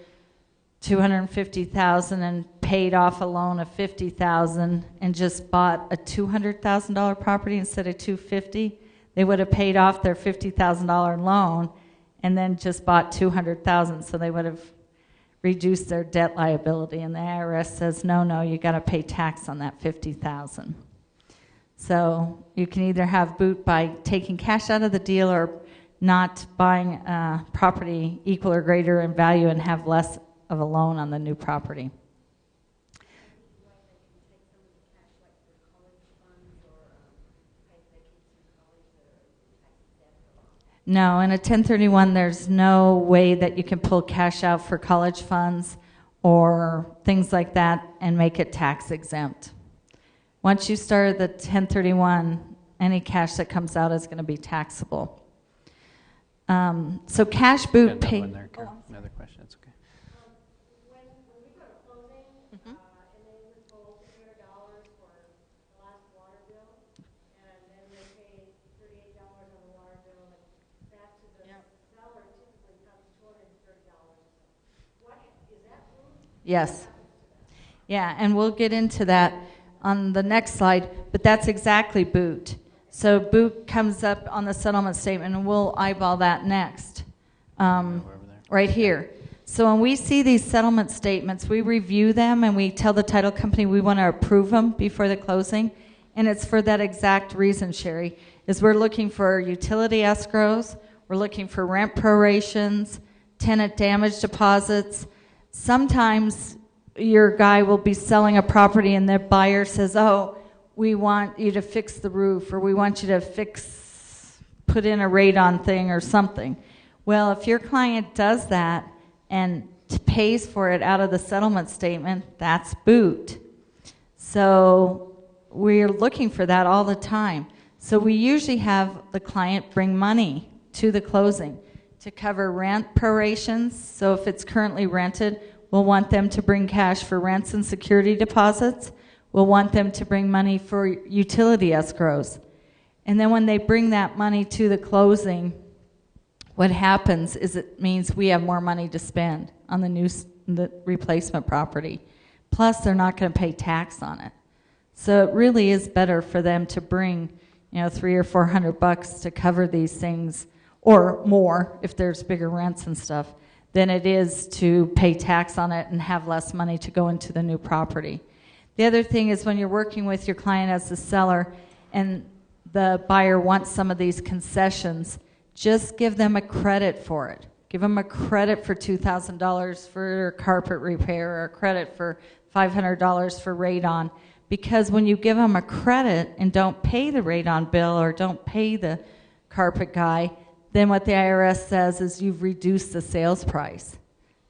Speaker 3: $250,000 and paid off a loan of $50,000 and just bought a $200,000 property instead of $250,000, they would have paid off their $50,000 loan and then just bought $200,000. So they would have reduced their debt liability. And the IRS says, no, you got to pay tax on that $50,000. So you can either have boot by taking cash out of the deal or not buying property equal or greater in value and have less of a loan on the new property. No, in a 1031, there's no way that you can pull cash out for college funds or things like that and make it tax exempt. Once you start the 1031, any cash that comes out is going to be taxable. So cash boot pay.
Speaker 2: Another question. That's okay.
Speaker 4: When we go to closing, and they withhold $200 for the last water bill, and then they pay $38 on the water bill, and that to the seller typically comes $250
Speaker 3: Yes. Yeah, and we'll get into that on the next slide, but that's exactly boot. So boot comes up on the settlement statement, and we'll eyeball that next, right here. So when we see these settlement statements, we review them, and we tell the title company we want to approve them before the closing, and it's for that exact reason, Sherry, is we're looking for utility escrows, we're looking for rent prorations, tenant damage deposits. Sometimes your guy will be selling a property and the buyer says, oh, we want you to fix the roof, or we want you to put in a radon thing or something. Well, if your client does that and pays for it out of the settlement statement, that's boot. So we're looking for that all the time. So we usually have the client bring money to the closing to cover rent prorations. So if it's currently rented, we'll want them to bring cash for rents and security deposits. We'll want them to bring money for utility escrows. And then when they bring that money to the closing, what happens is it means we have more money to spend on the replacement property. Plus, they're not going to pay tax on it. So it really is better for them to bring, $300 or $400 to cover these things, or more if there's bigger rents and stuff, than it is to pay tax on it and have less money to go into the new property. The other thing is when you're working with your client as the seller and the buyer wants some of these concessions, just give them a credit for it. Give them a credit for $2,000 for carpet repair, or a credit for $500 for radon. Because when you give them a credit and don't pay the radon bill or don't pay the carpet guy, then what the IRS says is you've reduced the sales price.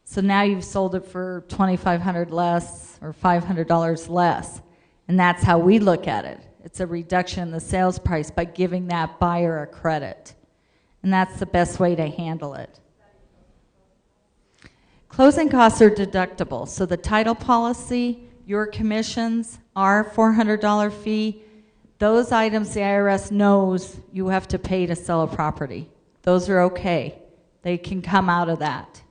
Speaker 3: So now you've sold it for $2,500 less or $500 less. And that's how we look at it. It's a reduction in the sales price by giving that buyer a credit. And that's the best way to handle it. Closing costs are deductible. So the title policy, your commissions, our $400 fee, those items the IRS knows you have to pay to sell a property. Those are okay. They can come out of that.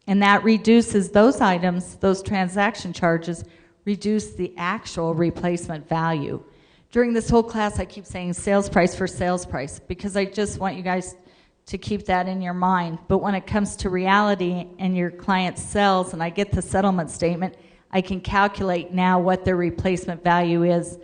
Speaker 3: And that reduces those items, those transaction charges, reduce the actual replacement value. During this whole class, I keep saying sales price for sales price because I just want you guys to keep that in your mind. But when it comes to reality and your client sells and I get the settlement statement, I can calculate now what their replacement value is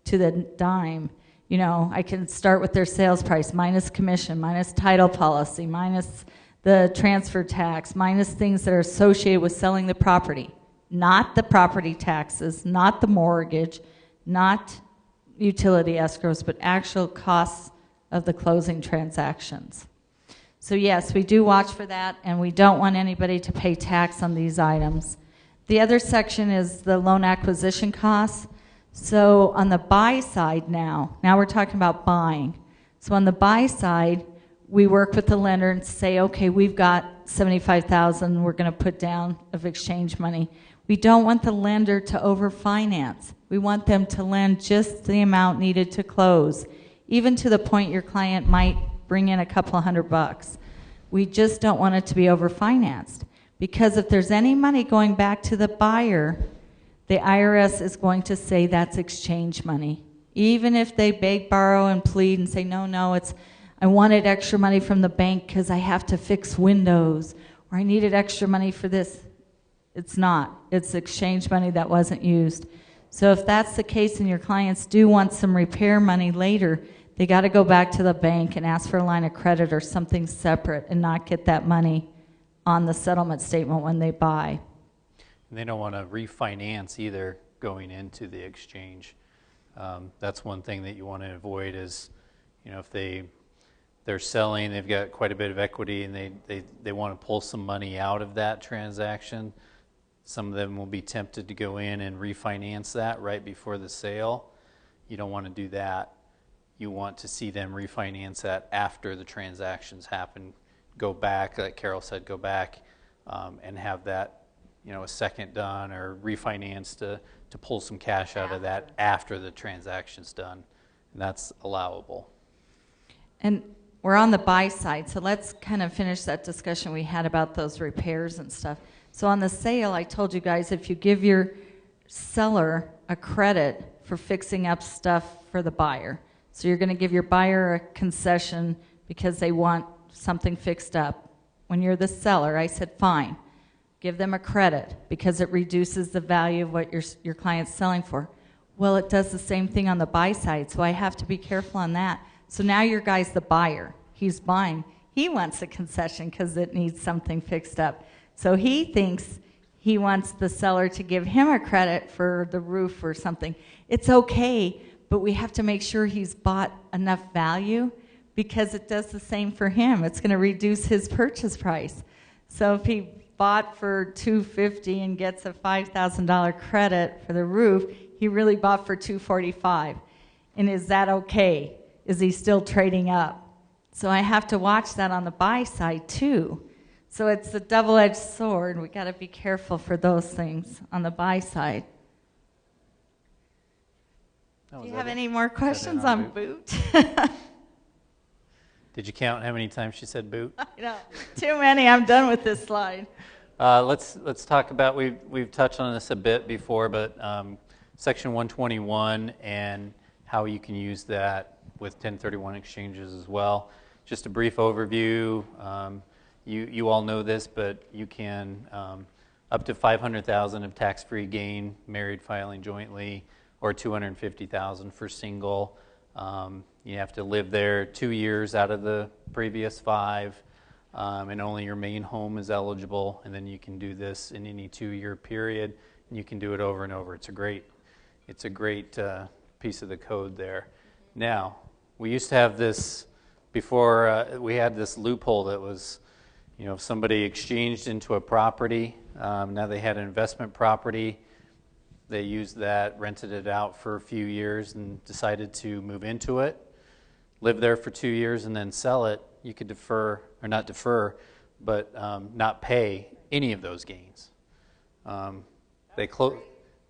Speaker 3: to the dime. I can start with their sales price minus commission, minus title policy, minus the transfer tax, minus things that are associated with selling the property. Not the property taxes, not the mortgage, not utility escrows, but actual costs of the closing transactions. So yes, we do watch for that, and we don't want anybody to pay tax on these items. The other section is the loan acquisition costs. So on the buy side now we're talking about buying. So on the buy side, we work with the lender and say, okay, we've got $75,000 we're going to put down of exchange money. We don't want the lender to overfinance. We want them to lend just the amount needed to close, even to the point your client might bring in a couple $100. We just don't want it to be overfinanced, because if there's any money going back to the buyer, the IRS is going to say that's exchange money. Even if they beg, borrow, and plead and say, no, I wanted extra money from the bank because I have to fix windows, or I needed extra money for this. It's not. It's exchange money that wasn't used. So if that's the case and your clients do want some repair money later, they got to go back to the bank and ask for a line of credit or something separate and not get that money on the settlement statement when they buy.
Speaker 2: And they don't want to refinance either going into the exchange. That's one thing that you want to avoid is, if they're selling, they've got quite a bit of equity and they want to pull some money out of that transaction. Some of them will be tempted to go in and refinance that right before the sale. You don't want to do that. You want to see them refinance that after the transactions happen. Go back, like Carol said, go back and have that, a second done or refinance to pull some cash out of that after the transaction's done. And that's allowable.
Speaker 3: And we're on the buy side, so let's kind of finish that discussion we had about those repairs and stuff. So on the sale, I told you guys, if you give your seller a credit for fixing up stuff for the buyer, so you're going to give your buyer a concession because they want something fixed up. When you're the seller, I said, fine, give them a credit because it reduces the value of what your client's selling for. Well, it does the same thing on the buy side, so I have to be careful on that. So now your guy's the buyer. He's buying. He wants a concession because it needs something fixed up. So he thinks he wants the seller to give him a credit for the roof or something. It's okay, but we have to make sure he's bought enough value because it does the same for him. It's going to reduce his purchase price. So if he bought for $250 and gets a $5,000 credit for the roof, he really bought for $245. And is that okay? Is he still trading up? So I have to watch that on the buy side too. So it's a double-edged sword. We got to be careful for those things on the buy side. Do you have any more questions on boot?
Speaker 2: Did you count how many times she said boot?
Speaker 3: No, too many. I'm done with this slide.
Speaker 2: Let's talk about, we've touched on this a bit before, but Section 121 and how you can use that with 1031 exchanges as well. Just a brief overview. You all know this, but you can up to $500,000 of tax-free gain, married filing jointly, or $250,000 for single. You have to live there 2 years out of the previous 5, and only your main home is eligible. And then you can do this in any 2-year period, and you can do it over and over. It's a great piece of the code there. Now, we used to have this before. We had this loophole that was, if somebody exchanged into a property, now they had an investment property, they used that, rented it out for a few years, and decided to move into it, live there for 2 years, and then sell it. You could defer, or not defer, but not pay any of those gains. They closed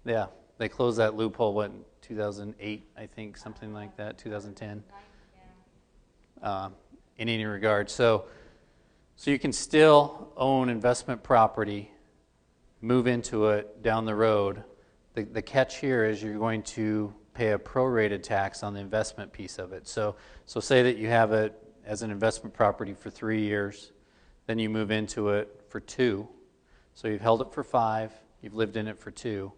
Speaker 2: that loophole, in 2008, I think, something like that, 2010. In any regard, so you can still own investment property, move into it down the road. The catch here is you're going to pay a prorated tax on the investment piece of it. So say that you have it as an investment property for 3 years, then you move into it for 2. So you've held it for 5, you've lived in it for 2.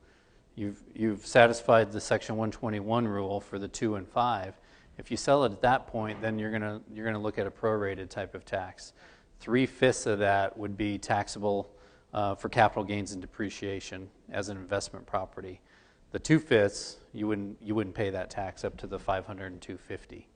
Speaker 2: You've satisfied the Section 121 rule for the 2 and 5. If you sell it at that point, then you're gonna look at a prorated type of tax. 3/5 of that would be taxable for capital gains and depreciation as an investment property. The 2/5 you wouldn't pay that tax up to the 500 and 250.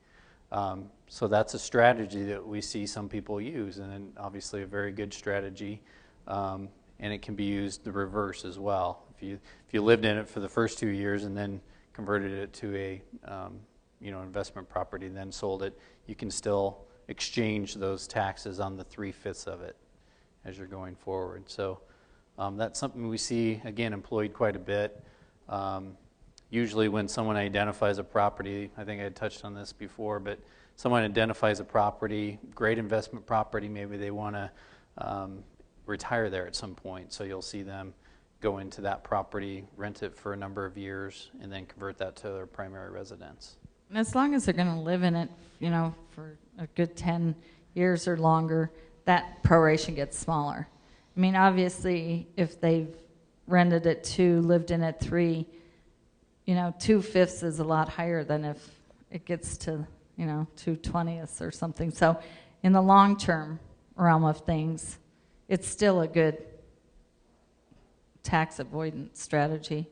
Speaker 2: So that's a strategy that we see some people use, and then obviously a very good strategy. And it can be used the reverse as well. If you lived in it for the first 2 years and then converted it to a investment property, then sold it, you can still exchange those taxes on the 3/5 of it as you're going forward. So that's something we see, again, employed quite a bit. Usually when someone identifies a property, I think I had touched on this before, but someone identifies a property, great investment property, maybe they want to retire there at some point. So you'll see them go into that property, rent it for a number of years, and then convert that to their primary residence.
Speaker 3: And as long as they're going to live in it, for a good 10 years or longer, that proration gets smaller. I mean, obviously, if they've rented it 2, lived in it 3, 2/5 is a lot higher than if it gets to, 2/20 or something. So in the long-term realm of things, it's still a good tax avoidance strategy,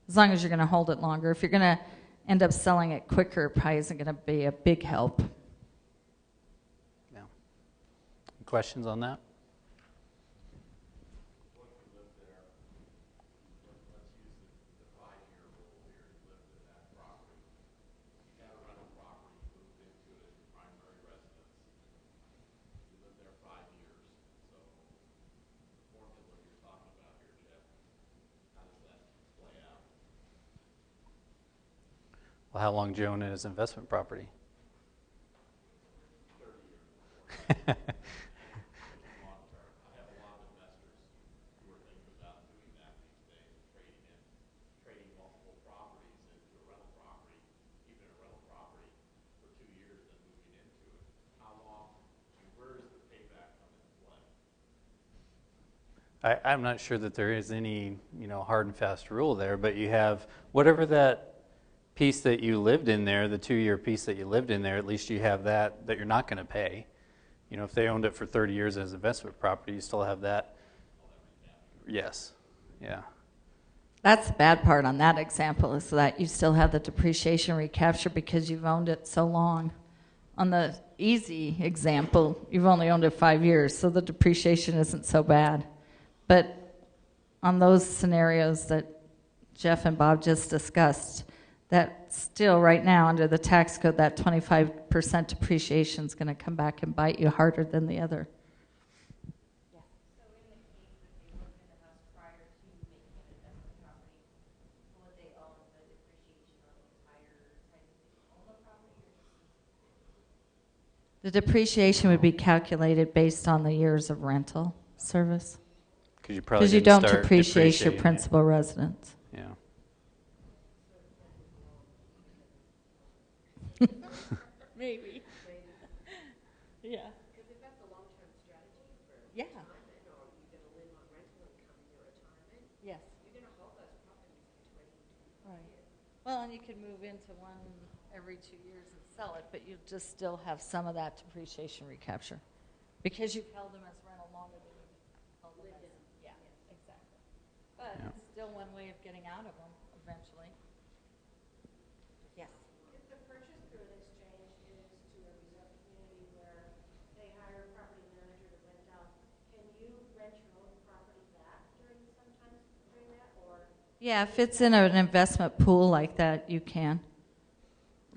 Speaker 3: as long as you're going to hold it longer. If you're going to end up selling it quicker, it probably isn't going to be a big help.
Speaker 2: Yeah. Questions on that? Well, how long Joan is investment property?
Speaker 6: 30 years. I have a lot of investors who are thinking
Speaker 2: I'm not sure that there is any, hard and fast rule there, but you have whatever that piece that you lived in there, the 2-year piece that you lived in there, at least you have that you're not going to pay. If they owned it for 30 years as investment property, you still have that. Yes. Yeah.
Speaker 3: That's the bad part on that example, is that you still have the depreciation recapture because you've owned it so long. On the easy example, you've only owned it 5 years, so the depreciation isn't so bad. But on those scenarios that Jeff and Bob just discussed, that still right now under the tax code, that 25% depreciation is going to come back and bite you harder than the other.
Speaker 5: So in the case that they lived in the house prior to making it investment property, would they own the depreciation on the entire time that they own the property, or just?
Speaker 3: The depreciation would be calculated based on the years of rental service.
Speaker 2: Because
Speaker 3: you don't depreciate your principal residence.
Speaker 2: Yeah.
Speaker 3: Maybe. Yeah.
Speaker 4: Because if that's a long-term strategy for
Speaker 3: Yeah.
Speaker 4: retirement, or you're going to live on rental income in your retirement,
Speaker 3: Yes.
Speaker 4: you're going to hold those properties for 20, 25
Speaker 3: Right.
Speaker 4: years.
Speaker 3: Well, and you could move into one every 2 years and sell it, but you just still have some of that depreciation recapture because you've held them as rental longer than you've held them as. Yeah, exactly. But
Speaker 2: Yeah.
Speaker 3: it's still one way of getting out of them eventually. Yes.
Speaker 4: If the purchase through an exchange is to a resort community where they hire a property manager to rent out, can you rent your own property back sometimes during that, or?
Speaker 3: Yeah, if it's in an investment pool like that, you can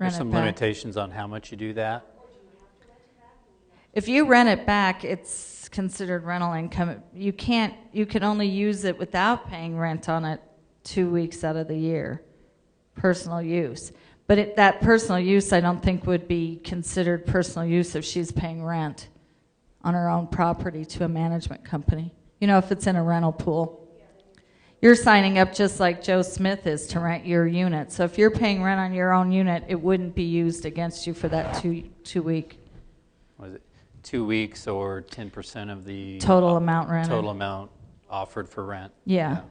Speaker 2: There's
Speaker 3: rent it
Speaker 2: some
Speaker 3: back.
Speaker 2: limitations on how much you do that.
Speaker 3: If you rent it back, it's considered rental income. You can only use it without paying rent on it 2 weeks out of the year, personal use. But that personal use, I don't think, would be considered personal use if she's paying rent on her own property to a management company. If it's in a rental pool. You're signing up just like Joe Smith is to rent your unit. So if you're paying rent on your own unit, it wouldn't be used against you for that two week
Speaker 2: Was it 2 weeks or 10% of the
Speaker 3: total amount rented.
Speaker 2: total amount offered for rent?
Speaker 3: Yeah.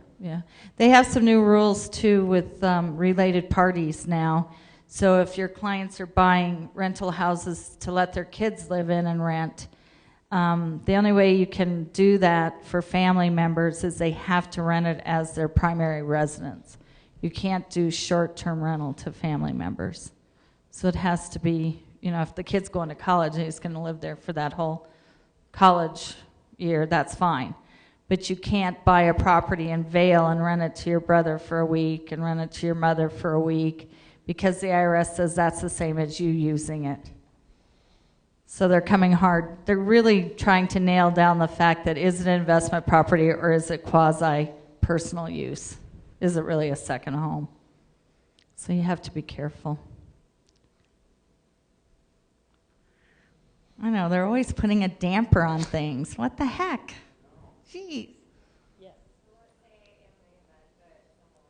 Speaker 3: They have some new rules too with related parties now. So if your clients are buying rental houses to let their kids live in and rent, the only way you can do that for family members is they have to rent it as their primary residence. You can't do short-term rental to family members. So it has to be, if the kid's going to college and he's going to live there for that whole college year, that's fine. But you can't buy a property in Vail and rent it to your brother for a week and rent it to your mother for a week because the IRS says that's the same as you using it. So they're coming hard. They're really trying to nail down the fact that is it an investment property or is it quasi-personal use? Is it really a second home? So you have to be careful. I know, they're always putting a damper on things. What the heck? Jeez. Yes.
Speaker 5: So let's say in the event that someone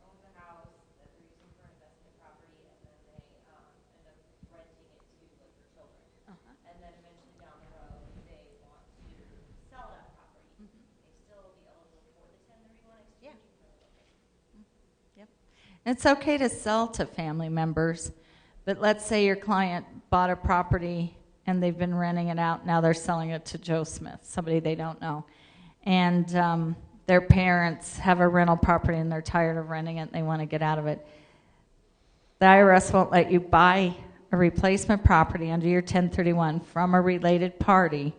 Speaker 5: owns a house that they're using for investment property, and then they end up renting it to like their children, and then eventually down the road they want to sell that property. They still be eligible for the 1031 exchange.
Speaker 3: Yep. It's okay to sell to family members, but let's say your client bought a property and they've been renting it out. Now they're selling it to Joe Smith, somebody they don't know. And their parents have a rental property and they're tired of renting it and they want to get out of it. The IRS won't let you buy a replacement property under your 1031 from a related party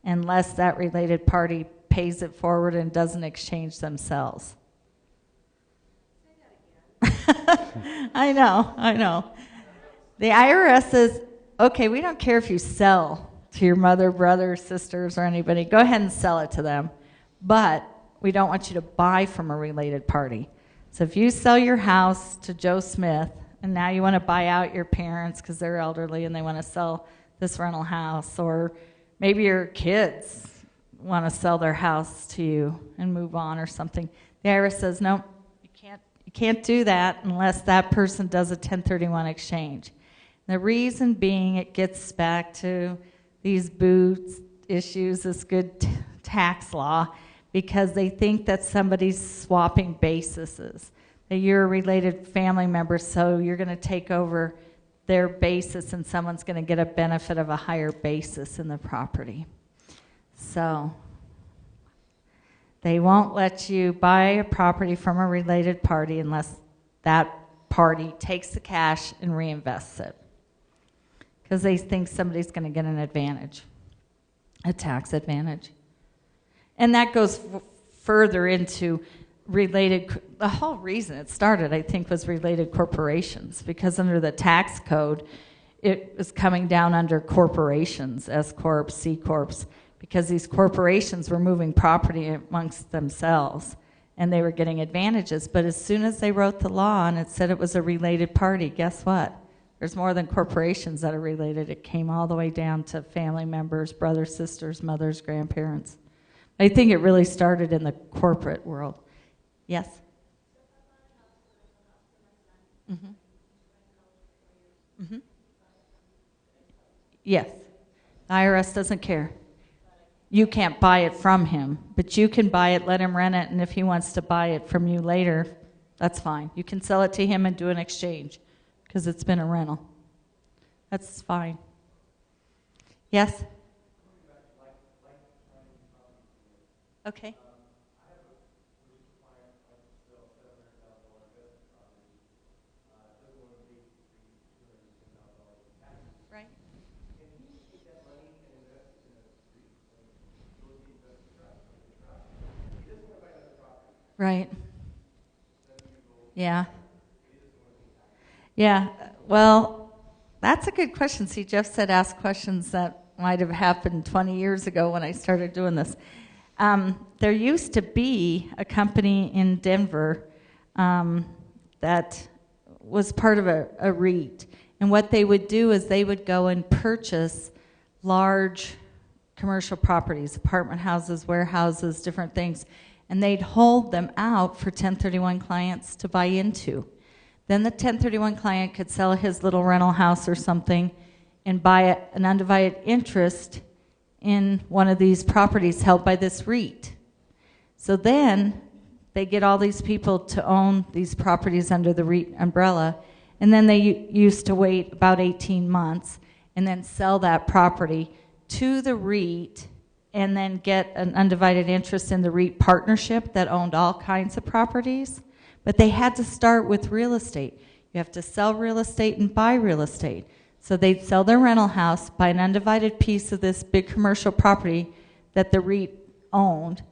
Speaker 3: unless that related party pays it forward and doesn't exchange themselves. I know. The IRS says, okay, we don't care if you sell to your mother, brother, sisters, or anybody. Go ahead and sell it to them. But we don't want you to buy from a related party. So if you sell your house to Joe Smith, and now you want to buy out your parents because they're elderly and they want to sell this rental house, or maybe your kids want to sell their house to you and move on or something, the IRS says, no, you can't do that unless that person does a 1031 exchange. The reason being, it gets back to these boots issues, this good tax law because they think that somebody's swapping bases, that you're a related family member, so you're going to take over their basis and someone's going to get a benefit of a higher basis in the property. So they won't let you buy a property from a related party unless that party takes the cash and reinvests it, because they think somebody's going to get an advantage, a tax advantage. And that goes further into related, the whole reason it started, I think, was related corporations, because under the tax code, it was coming down under corporations, S corps, C corps, because these corporations were moving property amongst themselves and they were getting advantages. But as soon as they wrote the law and it said it was a related party, guess what? There's more than corporations that are related. It came all the way down to family members, brothers, sisters, mothers, grandparents. I think it really started in the corporate world. Yes? Mm-hmm. Mm-hmm. Yes. The IRS doesn't care. You can't buy it from him, but you can buy it, let him rent it, and if he wants to buy it from you later, that's fine. You can sell it to him and do an exchange, because it's been a rental. That's fine. Yes? Okay. Right. Right. Yeah. Yeah. Well, that's a good question. See, Jeff said ask questions that might have happened 20 years ago when I started doing this. There used to be a company in Denver that was part of a REIT. And what they would do is they would go and purchase large commercial properties, apartment houses, warehouses, different things, and they'd hold them out for 1031 clients to buy into. Then the 1031 client could sell his little rental house or something and buy an undivided interest in one of these properties held by this REIT. So then they get all these people to own these properties under the REIT umbrella, and then they used to wait about 18 months and then sell that property to the REIT and then get an undivided interest in the REIT partnership that owned all kinds of properties. But they had to start with real estate. You have to sell real estate and buy real estate. So they'd sell their rental house, buy an undivided piece of this big commercial property that the REIT owned,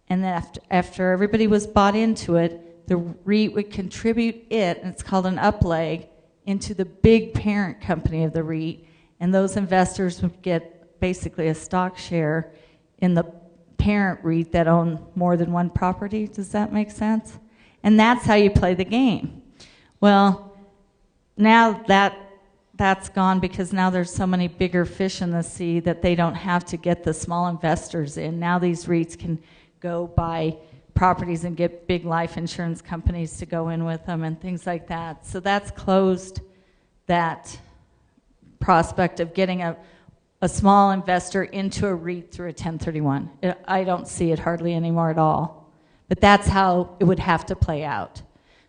Speaker 3: and then after everybody was bought into it, the REIT would contribute it, and it's called an upleg, into the big parent company of the REIT, and those investors would get basically a stock share in the parent REIT that owned more than one property. Does that make sense? And that's how you play the game. Well, now that's gone, because now there's so many bigger fish in the sea that they don't have to get the small investors in. Now these REITs can go buy properties and get big life insurance companies to go in with them and things like that. So that's closed that prospect of getting a small investor into a REIT through a 1031. I don't see it hardly anymore at all. But that's how it would have to play out.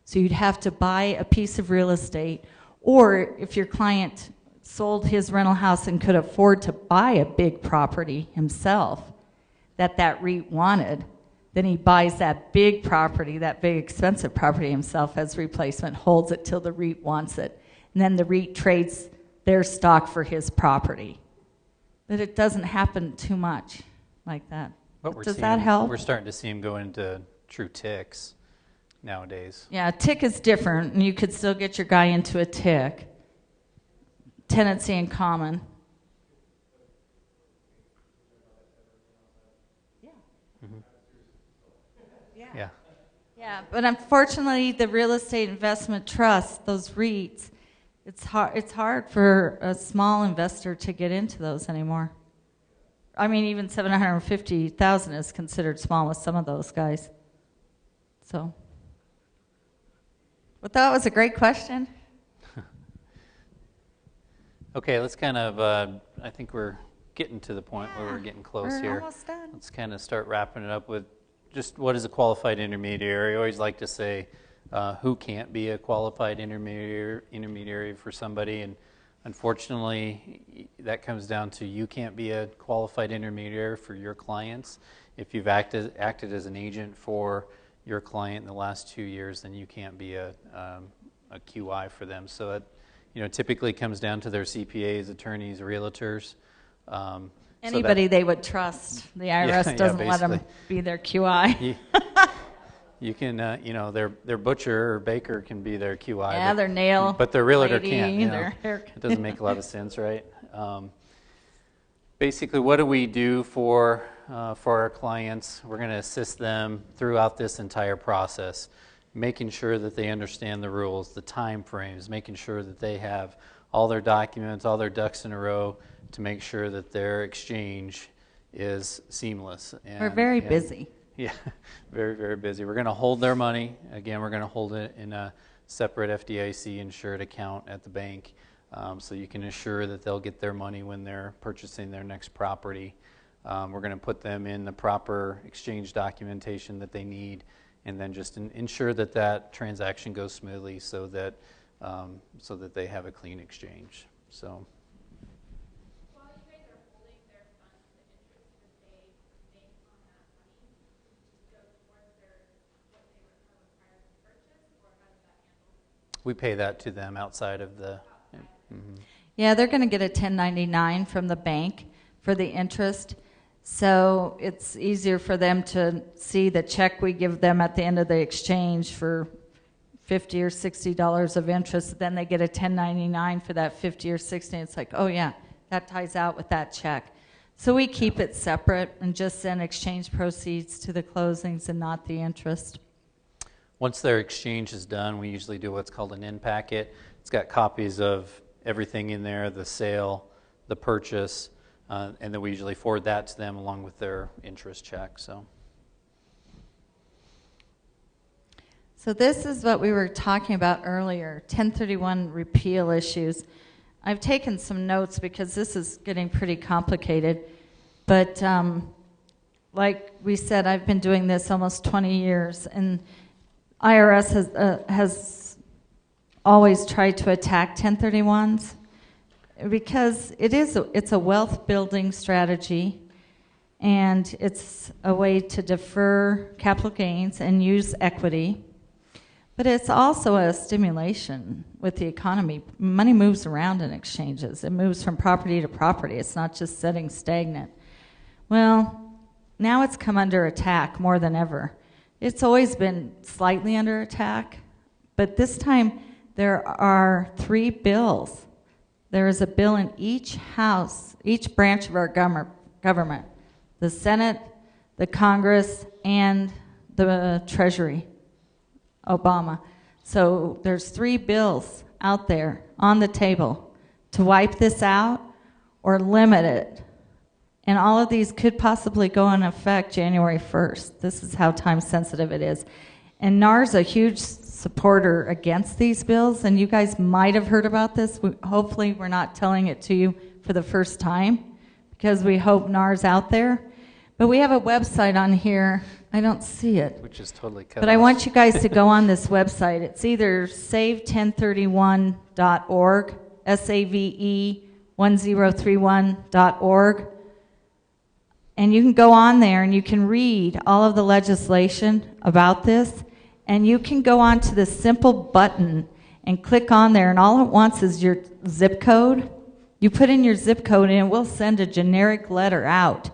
Speaker 3: So you'd have to buy a piece of real estate, or if your client sold his rental house and could afford to buy a big property himself that REIT wanted, then he buys that big property, that big expensive property himself as replacement, holds it till the REIT wants it, and then the REIT trades their stock for his property. But it doesn't happen too much like that. Does that help?
Speaker 2: We're starting to see them go into true TICs nowadays.
Speaker 3: Yeah, a TIC is different, and you could still get your guy into a TIC. Tenancy in common. Yeah.
Speaker 2: Mm-hmm.
Speaker 3: Yeah. Yeah, but unfortunately, the real estate investment trust, those REITs, it's hard for a small investor to get into those anymore. I mean, even $750,000 is considered small with some of those guys. So, but that was a great question.
Speaker 2: Okay, let's kind of, I think we're getting to the point where we're getting close
Speaker 3: We're
Speaker 2: here.
Speaker 3: almost done.
Speaker 2: Let's kind of start wrapping it up with just what is a qualified intermediary. I always like to say who can't be a qualified intermediary for somebody, and unfortunately that comes down to you can't be a qualified intermediary for your clients. If you've acted as an agent for your client in the last 2 years, then you can't be a QI for them. So it typically comes down to their CPAs, attorneys, realtors.
Speaker 3: Anybody they would trust. The IRS doesn't let them be their QI.
Speaker 2: You can, their butcher or baker can be their QI.
Speaker 3: Yeah, their nail
Speaker 2: but their realtor
Speaker 3: lady,
Speaker 2: can't. It doesn't make a lot of sense, right? Basically, what do we do for our clients? We're going to assist them throughout this entire process, making sure that they understand the rules, the time frames, making sure that they have all their documents, all their ducks in a row to make sure that their exchange is seamless.
Speaker 3: We're very busy.
Speaker 2: Yeah, very, very busy. We're going to hold their money. Again, we're going to hold it in a separate FDIC insured account at the bank, so you can assure that they'll get their money when they're purchasing their next property. We're going to put them in the proper exchange documentation that they need, and then just ensure that that transaction goes smoothly so that they have a clean exchange. So.
Speaker 5: While you guys are holding their funds, the interest that they make on that money go towards what they recover prior to purchase, or how does that handle?
Speaker 2: We pay that to them outside of the.
Speaker 3: Yeah, they're going to get a 1099 from the bank for the interest. So it's easier for them to see the check we give them at the end of the exchange for $50 or $60 of interest. Then they get a 1099 for that 50 or 60. It's like, oh yeah, that ties out with that check. So we keep it separate and just send exchange proceeds to the closings and not the interest.
Speaker 2: Once their exchange is done, we usually do what's called an in packet. It's got copies of everything in there, the sale, the purchase, and then we usually forward that to them along with their interest check. So
Speaker 3: this is what we were talking about earlier, 1031 repeal issues. I've taken some notes because this is getting pretty complicated. But like we said, I've been doing this almost 20 years, and IRS has always tried to attack 1031s because it's a wealth building strategy, and it's a way to defer capital gains and use equity. But it's also a stimulation with the economy. Money moves around in exchanges. It moves from property to property. It's not just sitting stagnant. Well, now it's come under attack more than ever. It's always been slightly under attack, but this time there are 3 bills. There is a bill in each house, each branch of our government, the Senate, the Congress, and the Treasury. Obama. So there's 3 bills out there on the table to wipe this out or limit it. And all of these could possibly go in effect January 1st. This is how time sensitive it is. And NAR's a huge supporter against these bills, and you guys might have heard about this. Hopefully we're not telling it to you for the first time, because we hope NAR's out there. But we have a website on here. I don't see it.
Speaker 2: which is totally cut
Speaker 3: But
Speaker 2: off.
Speaker 3: I want you guys to go on this website. It's either save1031.org, SAVE1031.org. And you can go on there and you can read all of the legislation about this. And you can go on to the simple button and click on there. And all it wants is your zip code. You put in your zip code and it will send a generic letter out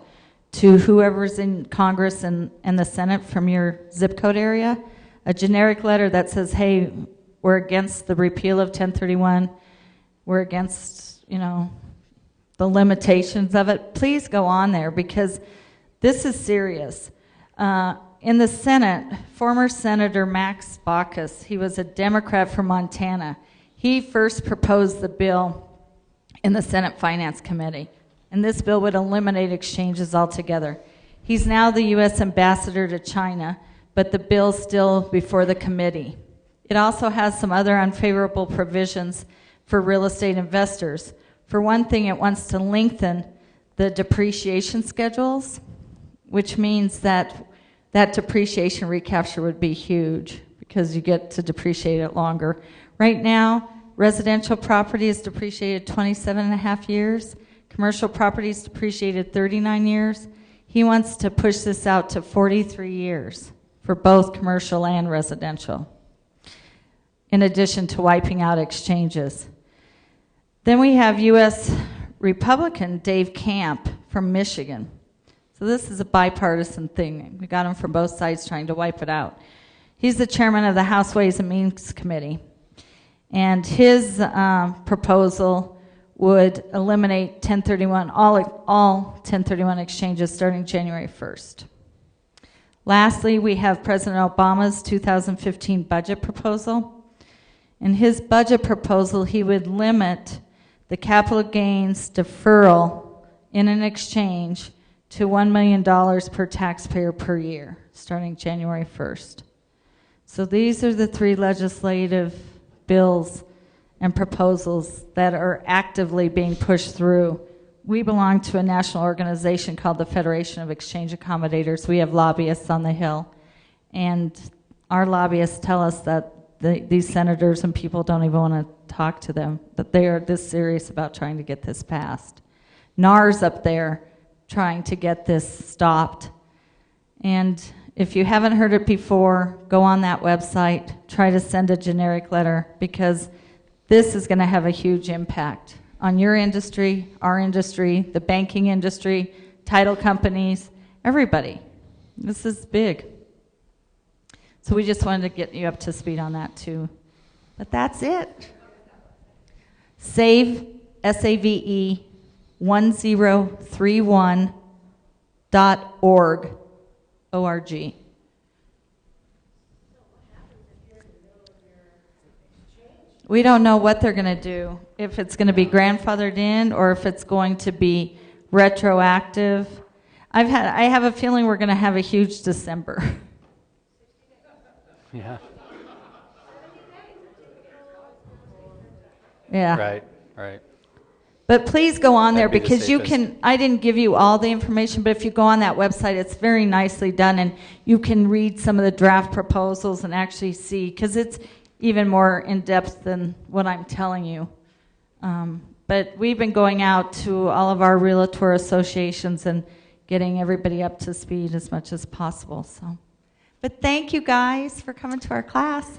Speaker 3: to whoever's in Congress and the Senate from your zip code area, a generic letter that says, hey, we're against the repeal of 1031, we're against, the limitations of it. Please go on there because this is serious. In the Senate, former Senator Max Baucus, he was a Democrat from Montana. He first proposed the bill in the Senate Finance Committee. And this bill would eliminate exchanges altogether. He's now the U.S. ambassador to China, but the bill's still before the committee. It also has some other unfavorable provisions for real estate investors. For one thing, it wants to lengthen the depreciation schedules, which means that that depreciation recapture would be huge because you get to depreciate it longer. Right now, residential property is depreciated 27 and a half years. Commercial property is depreciated 39 years. He wants to push this out to 43 years for both commercial and residential, in addition to wiping out exchanges. Then we have U.S. Republican Dave Camp from Michigan. So this is a bipartisan thing. We got him from both sides trying to wipe it out. He's the chairman of the House Ways and Means Committee. And his proposal would eliminate 1031, all 1031 exchanges starting January 1st. Lastly, we have President Obama's 2015 budget proposal. In his budget proposal, he would limit the capital gains deferral in an exchange to $1 million per taxpayer per year, starting January 1st. So these are the three legislative bills and proposals that are actively being pushed through. We belong to a national organization called the Federation of Exchange Accommodators. We have lobbyists on the Hill, and our lobbyists tell us that these senators and people don't even want to talk to them, that they are this serious about trying to get this passed. NAR's up there trying to get this stopped. And if you haven't heard it before, go on that website, try to send a generic letter, because this is going to have a huge impact on your industry, our industry, the banking industry, title companies, everybody. This is big. So we just wanted to get you up to speed on that too. But that's it. Save, S-A-V-E, 1031.org, O-R-G. We don't know what they're going to do, if it's going to be grandfathered in or if it's going to be retroactive. I have a feeling we're going to have a huge December.
Speaker 2: Yeah.
Speaker 3: Yeah.
Speaker 2: Right.
Speaker 3: But please go on there,
Speaker 2: That'd be the
Speaker 3: because you
Speaker 2: safest.
Speaker 3: can, I didn't give you all the information, but if you go on that website, it's very nicely done, and you can read some of the draft proposals and actually see, because it's even more in-depth than what I'm telling you. But we've been going out to all of our realtor associations and getting everybody up to speed as much as possible. So, but thank you guys for coming to our class.